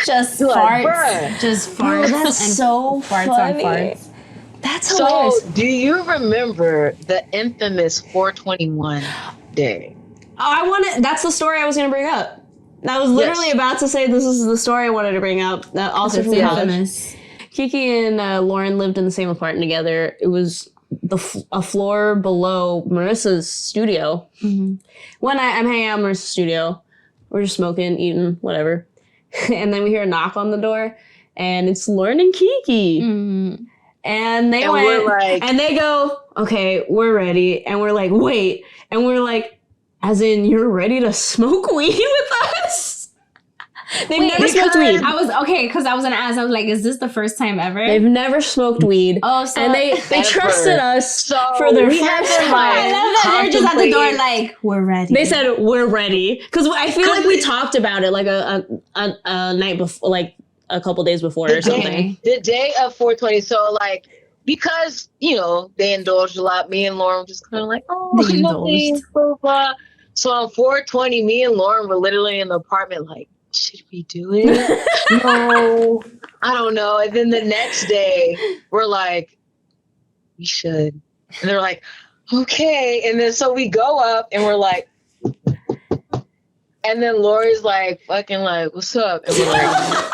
Just like, farts. Just farts. That's so farts funny. on farts. That's hilarious. So, do you remember the infamous 421 day? Oh, that's the story I was going to bring up. I was literally about to say this is the story I wanted to bring up. Also from college. Keke and Lauren lived in the same apartment together. It was a floor below Marissa's studio. Mm-hmm. When I'm hanging out in Marissa's studio, we're just smoking, eating, whatever. And then we hear a knock on the door, and it's Lauren and Keke. Mm-hmm. And they went, and they go, okay, we're ready. And we're like, wait. And we're like, as in, you're ready to smoke weed with us? They've never smoked weed. Because I was going to ask, I was like, is this the first time ever? They've never smoked weed. Oh, so. And they trusted us for their first time. I love that. They're just at the door like, we're ready. They said, we're ready. Because I feel like we talked about it like a night before, like, a couple days before or something. The day of 420. So, like, because, you know, they indulged a lot, me and Lauren were just kind of like, nothing, blah, blah. So on 420, me and Lauren were literally in the apartment like, should we do it? No, I don't know. And then the next day, we're like, we should. And they're like, okay. And then so we go up and we're like, and then Lori's like, fucking like, what's up? And we're like,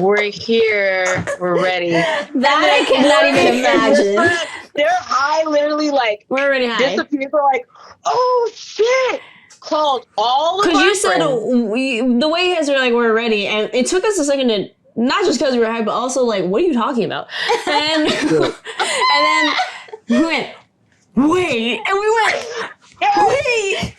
we're here. We're ready. That I cannot even imagine. They're high, literally like, we're already high. Disappeared. We're like, oh shit. Called all of our friends. Because you said, the way you guys were like, we're ready. And it took us a second to, not just because we were high, but also like, what are you talking about? And, and then we went, wait. And we went, wait.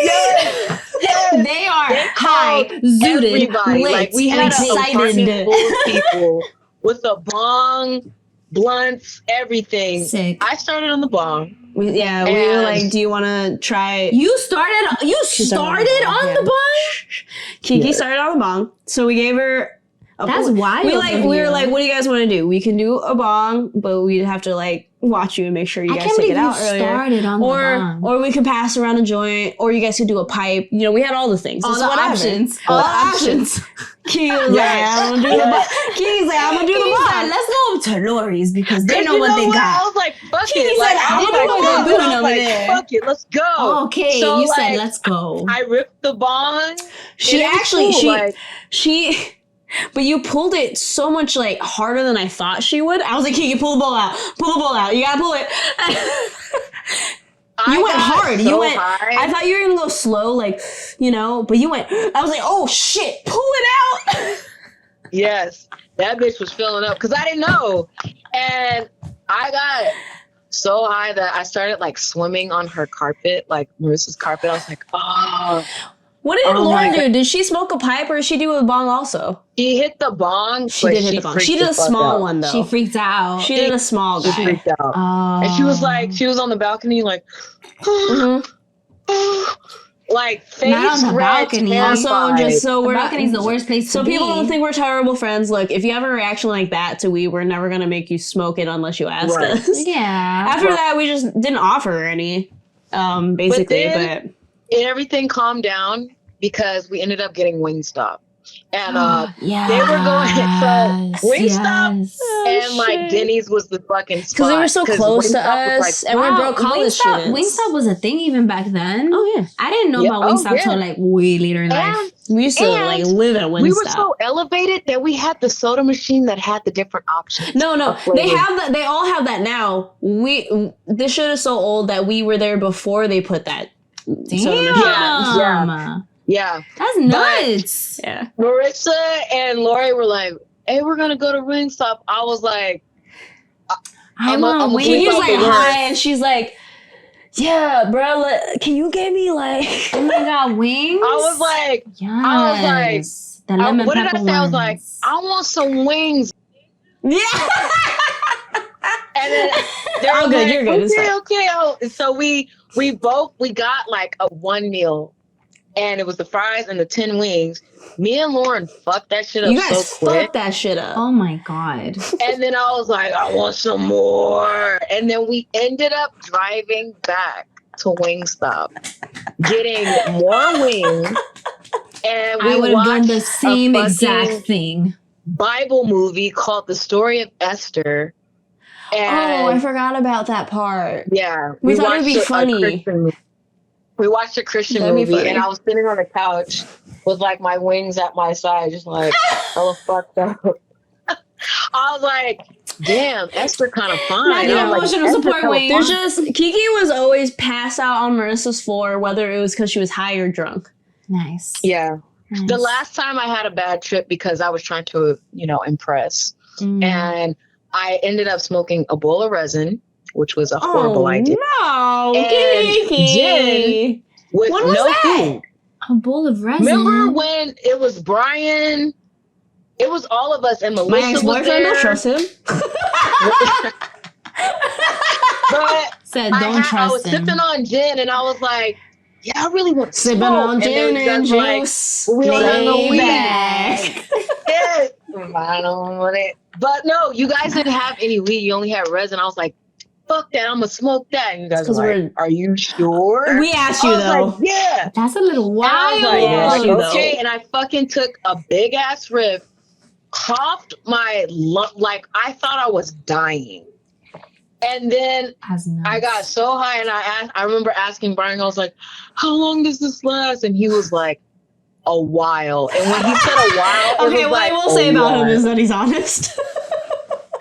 Yes. They are high, zooted, lit, like we had excited full of people with a bong, blunts, everything. Sick. I started on the bong. We were like, do you want to try? You started on the bong? Keke started on the bong. So we gave her That's wild. We were like, what do you guys want to do? We can do a bong, but we'd have to like watch you and make sure you guys take it out earlier. Started on the bong. Or we could pass around a joint, or you guys could do a pipe. You know, we had all the things. All the options. All the options. Keke was like, I'm gonna do the bong. Keke's like, I'm gonna do the bong. Let's go to Lorrie's because they know what they got. I was like, fuck Keke it. said, I was like, fuck it, let's go. Okay, so, you said let's go. I ripped the bong. But you pulled it so much like harder than I thought she would. I was like, Keke, pull the ball out. Pull the ball out. You gotta pull it. You went hard. So you went high. I thought you were gonna go slow, like, you know, but you went, I was like, oh shit, pull it out. Yes. That bitch was filling up because I didn't know. And I got so high that I started like swimming on her carpet, like Marissa's carpet. I was like, oh. What did Lauren do? Did she smoke a pipe or did she do a bong also? She hit the bong. She did hit the bong. She did a small one though. She freaked out. She did a small guy. She freaked out. And she was like, she was on the balcony like, like face not on the balcony. Also, just so we're balcony's the worst place to be. So people don't think we're terrible friends. Look, if you have a reaction like that to weed, we're never gonna make you smoke it unless you ask us. Yeah. After that, we just didn't offer her any, basically. But everything calmed down because we ended up getting Wingstop. And they were going so Wingstop and like Denny's was the fucking spot. Because they were so close to us, and we're broke college students. Wingstop was a thing even back then. Oh yeah, I didn't know about Wingstop till like way later in life. We used to like live at Wingstop. We were so elevated that we had the soda machine that had the different options. No, they have that. They all have that now. This shit is so old that we were there before they put that. Damn. Yeah. That's nuts. Yeah. Marissa and Lorrie were like, hey, we're going to go to Wingstop. I was like, I want wings. She was like, hi. And she's like, yeah, bro, can you get me like, oh my God, wings? I was like, the lemon what did I pepper say? ones. I was like, I want some wings. Yeah. And then they were good, like, you're good. Okay. So we got like a one meal. And it was the fries and the 10 wings. Me and Lauren fucked that shit up you guys so quick. fucked that shit up. Oh my God. And then I was like, I want some more. And then we ended up driving back to Wingstop, getting more wings. And we I would have done the watched same exact thing. Bible movie called The Story of Esther. And I forgot about that part. Yeah. We thought it'd be funny. We watched a Christian movie, and I was sitting on the couch with like my wings at my side, just like, hella fucked up. I was like, damn, Esther kind of fine. Not even emotional support wings. There's just, Keke was always pass out on Marissa's floor, whether it was because she was high or drunk. Nice. Yeah. Nice. The last time I had a bad trip because I was trying to, impress. And I ended up smoking a bowl of resin, which was a horrible idea. No, and gin with no food. A bowl of resin. Remember when it was Brian? It was all of us, and Melissa my ex-boyfriend, don't trust him. But said, don't trust him. I was sipping on gin, and I was like, yeah, I really want to sipping on gin and juice. Like, we don't have no weed. Back. I don't want it. But no, you guys didn't have any weed. You only had resin. I was like, fuck that, I'm gonna smoke that. And you guys were like, are you sure? We asked you though. Like, yeah. That's a little wild. I was like, okay. And I fucking took a big ass riff, coughed my like I thought I was dying. And then I got so high, and I remember asking Brian, I was like, how long does this last? And he was like, a while. And when he said a while, okay, what I will say about him is that he's honest.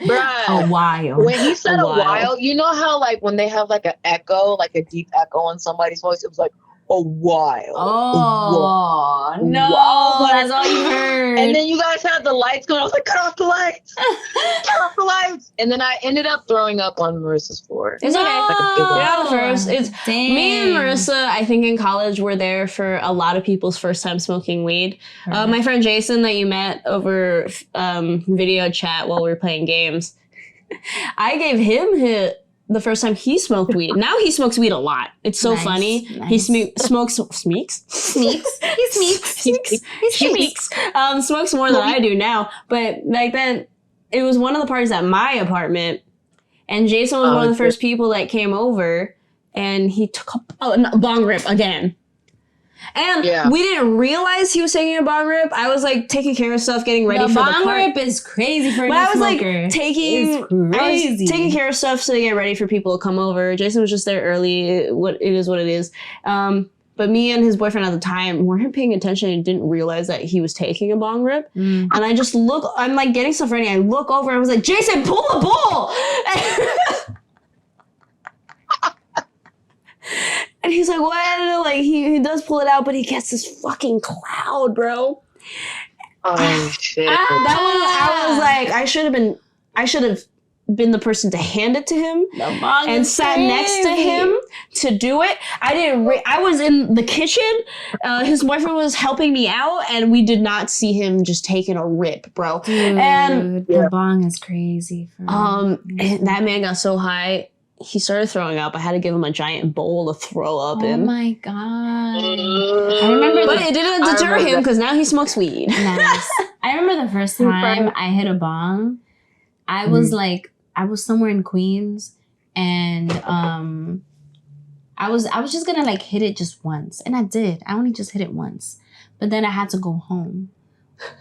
Bruh, a while. When he said a while, you know how like when they have like an echo, like a deep echo on somebody's voice, it was like a while. Oh no, that's all you heard. And then you guys had the lights going. I was like, cut off the lights. Cut off the lights. And then I ended up throwing up on Marissa's floor. It's okay. Yeah, first. It's me and Marissa, I think in college were there for a lot of people's first time smoking weed. My friend Jason that you met over video chat while we were playing games, I gave him the first time he smoked weed. Now he smokes weed a lot. It's so funny. Nice. He smokes smeeks. Smokes more than I do now. But like then, it was one of the parties at my apartment, And Jason was one of the first people that came over, and he took a bong rip again. And we didn't realize he was taking a bong rip. I was like taking care of stuff, getting ready for the bong rip is crazy for a new smoker. Like taking care of stuff to get ready for people to come over. Jason was just there early. It is what it is. But me and his boyfriend at the time weren't paying attention and didn't realize that he was taking a bong rip. And I just I'm like getting stuff ready. I look over and I was like, Jason, pull the bowl. And he's like, what? Like, he does pull it out, but he gets this fucking cloud, bro. Oh, shit. That one, I was like, I should have been the person to hand it to him and sat next to him to do it. I was in the kitchen. His boyfriend was helping me out, and we did not see him just taking a rip, bro. Dude, and the bong is crazy. That man got so high. He started throwing up. I had to give him a giant bowl to throw up in. Oh my God. I remember but it didn't deter him because now he smokes weed. Nice. I remember the first time I hit a bong. I was somewhere in Queens, and I was just gonna like hit it just once. And I did. I only just hit it once. But then I had to go home.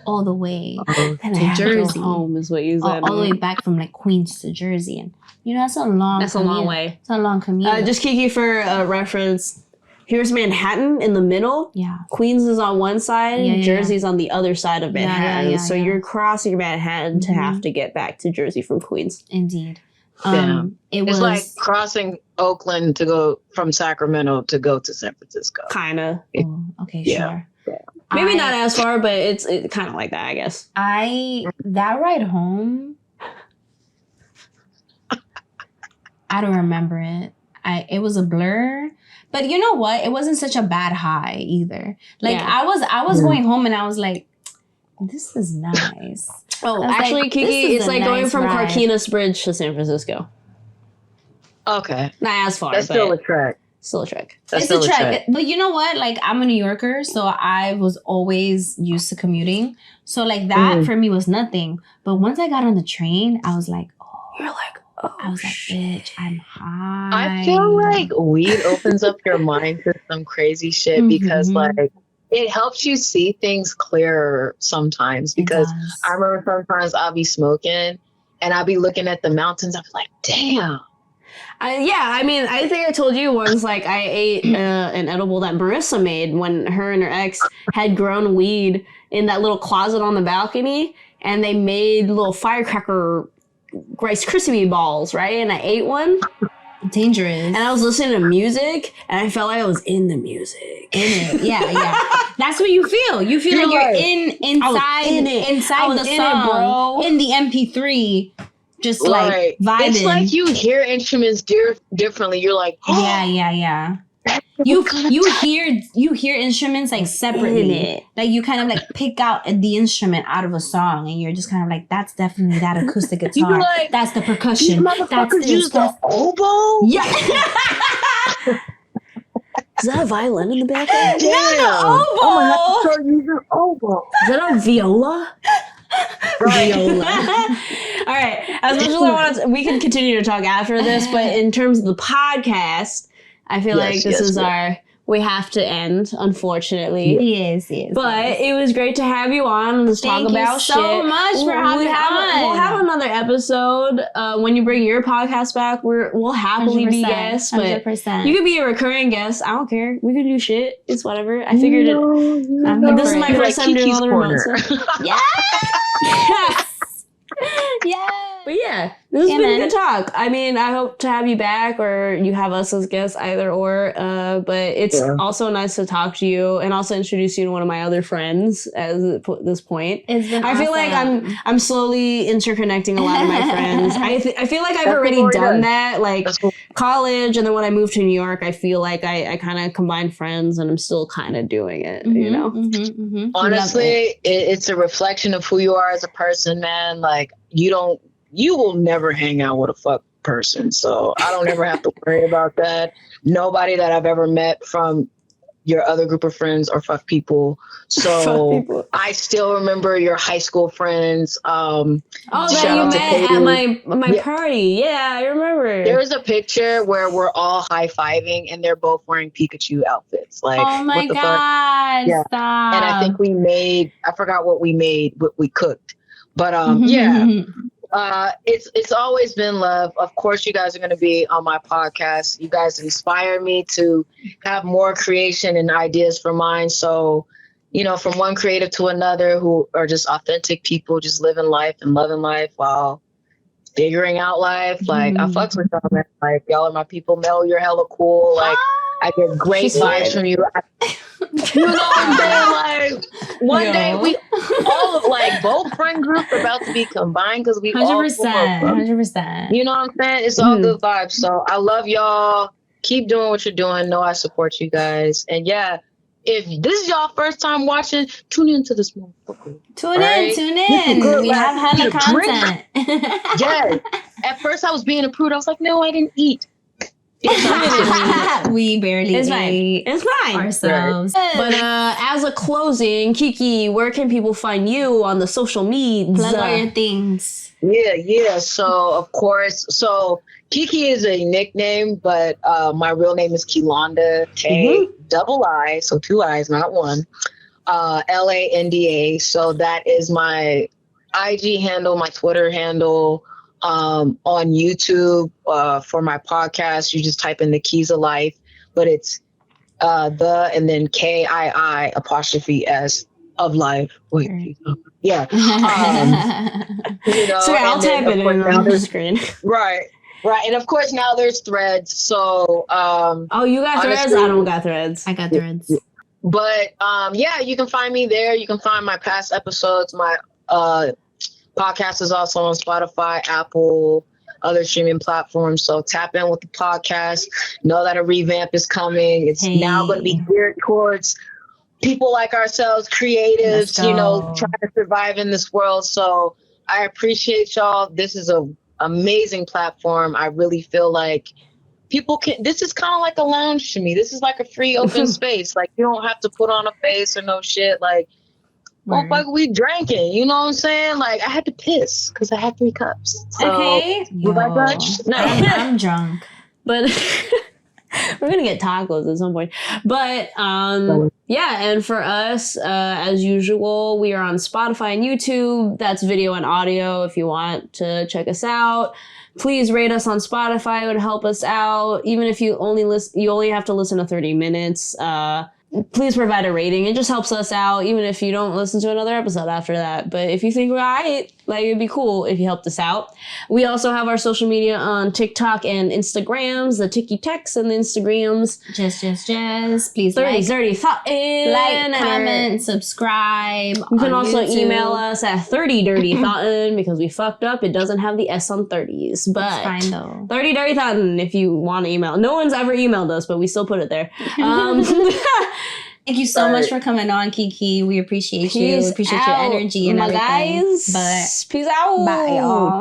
All the way to Jersey. Home is what you said. All the way back from like Queens to Jersey, and that's a long. That's commute. A long way. It's a long commute. Just Keke for reference. Here's Manhattan in the middle. Yeah. Queens is on one side. Jersey's on the other side of Manhattan. So you're crossing Manhattan to have to get back to Jersey from Queens. Indeed. It's like crossing Oakland to go from Sacramento to go to San Francisco. Kind of. Okay, sure. Maybe not as far, but it's kind of like that, I guess. That ride home, I don't remember it. It was a blur. But you know what? It wasn't such a bad high either. Like I was going home and I was like, this is nice. Oh, actually, like, Keke, it's like going from Carquinez Bridge to San Francisco. Okay. Not as far. That's still a trek. Still a trek. It's a trek. But you know what? Like, I'm a New Yorker, so I was always used to commuting. So, like, that for me was nothing. But once I got on the train, I was like, you're like, I was like, bitch, I'm high. I feel like weed opens up your mind to some crazy shit because, like, it helps you see things clearer sometimes. Because I remember sometimes I'll be smoking and I'll be looking at the mountains. I'll be like, damn. I mean, I think I told you once, like, I ate an edible that Marissa made when her and her ex had grown weed in that little closet on the balcony, and they made little firecracker Rice Krispie balls, right? And I ate one. Dangerous. And I was listening to music, and I felt like I was in the music. In it, yeah. That's what you feel. You feel like you're inside the song, in the MP3. Just like vibing. It's like you hear instruments differently. You're like, yeah. You hear instruments like separately. Like you kind of like pick out the instrument out of a song, and you're just kind of like, that's definitely that acoustic guitar. Like, that's the percussion. That's use the oboe. Yeah. Is that a violin in the background? No, oboe. Oh my God, start using oboe. Is that a viola? Viola. All right. As much as I want to, we can continue to talk after this, but in terms of the podcast, I feel like this is we have to end, unfortunately. Yes. But it was great to have you on and talk about shit. Thank you so much for having me on. We'll have another episode when you bring your podcast back. We'll happily be guests, but 100%. You could be a recurring guest. I don't care. We could do shit. It's whatever. I figured it. This is my first time doing all the remotes. Yes. Yeah. But yeah, this has been a good talk. I mean, I hope to have you back or you have us as guests, either or. But it's also nice to talk to you and also introduce you to one of my other friends at this point. I feel like I'm slowly interconnecting a lot of my friends. I feel like I've already done that, like college, and then when I moved to New York, I feel like I kind of combined friends, and I'm still kind of doing it, you know? Honestly, it's a reflection of who you are as a person, man. Like, you will never hang out with a fuck person. So I don't ever have to worry about that. Nobody that I've ever met from your other group of friends or fuck people. So I still remember your high school friends. That you met at my party. Yeah, I remember. There was a picture where we're all high-fiving and they're both wearing Pikachu outfits. Like, oh my what the God, fuck? Yeah. stop. And I think I forgot what we made, but we cooked. But it's always been love. Of course, you guys are going to be on my podcast. You guys inspire me to have more creation and ideas for mine. So, you know, from one creative to another who are just authentic people, just living life and loving life while figuring out life. Like, I fucks with y'all, man. Like, y'all are my people. Mel, you're hella cool. Like, I get great vibes from you. You know what I'm saying? Like, one day we all like both friend groups are about to be combined because we 100%. You know what I'm saying? It's all good vibes. So I love y'all. Keep doing what you're doing. Know I support you guys. And yeah, if this is y'all first time watching, tune into this motherfucker. Tune in. We have hella content. Yes. At first I was being a prude. I was like, no, I didn't eat. We barely ate. It's fine ourselves. But as a closing, Keke, where can people find you on the social medias? Plug all your things. Yeah. So of course, Keke is a nickname, but my real name is KIILANDA, K-double-I, so 2 I's, not 1. LANDA. So that is my IG handle, my Twitter handle. On YouTube, for my podcast, you just type in the Keys of Life, but it's and then KII''S of life. Wait, yeah. You know, so I'll type it in on the screen. Right. And of course now there's Threads. So you got Threads? I don't got Threads. I got Threads. But yeah, you can find me there. You can find my past episodes. My podcast is also on Spotify, Apple, other streaming platforms. So tap in with the podcast. Know that a revamp is coming. It's now going to be geared towards people like ourselves, creatives, you know, trying to survive in this world. So I appreciate y'all. This is an amazing platform. I really feel like this is kind of like a lounge to me. This is like a free open space. Like, you don't have to put on a face or no shit. Like, motherfucker, we drinking, you know what I'm saying? Like, I had to piss because I had 3 cups. So, okay. Was I Dutch? No. I'm drunk. But we're going to get tacos at some point. But, yeah, and for us, as usual, we are on Spotify and YouTube. That's video and audio if you want to check us out. Please rate us on Spotify. It would help us out. Even if you only have to listen to 30 minutes. Please provide a rating. It just helps us out, even if you don't listen to another episode after that. But if you think we're all right, like, it'd be cool if you helped us out. We also have our social media on TikTok and Instagrams, the TikToks and the Instagrams. Just. Please 30 Thoughtin. Like, comment, subscribe. You can also email us at 30dirtythoughtin because we fucked up. It doesn't have the S on 30s. But it's fine, though. 30dirtythoughtin if you want to email. No one's ever emailed us, but we still put it there. Thank you so much for coming on, Keke. We appreciate you. We appreciate your energy and everything. Guys. But peace out. Bye, y'all.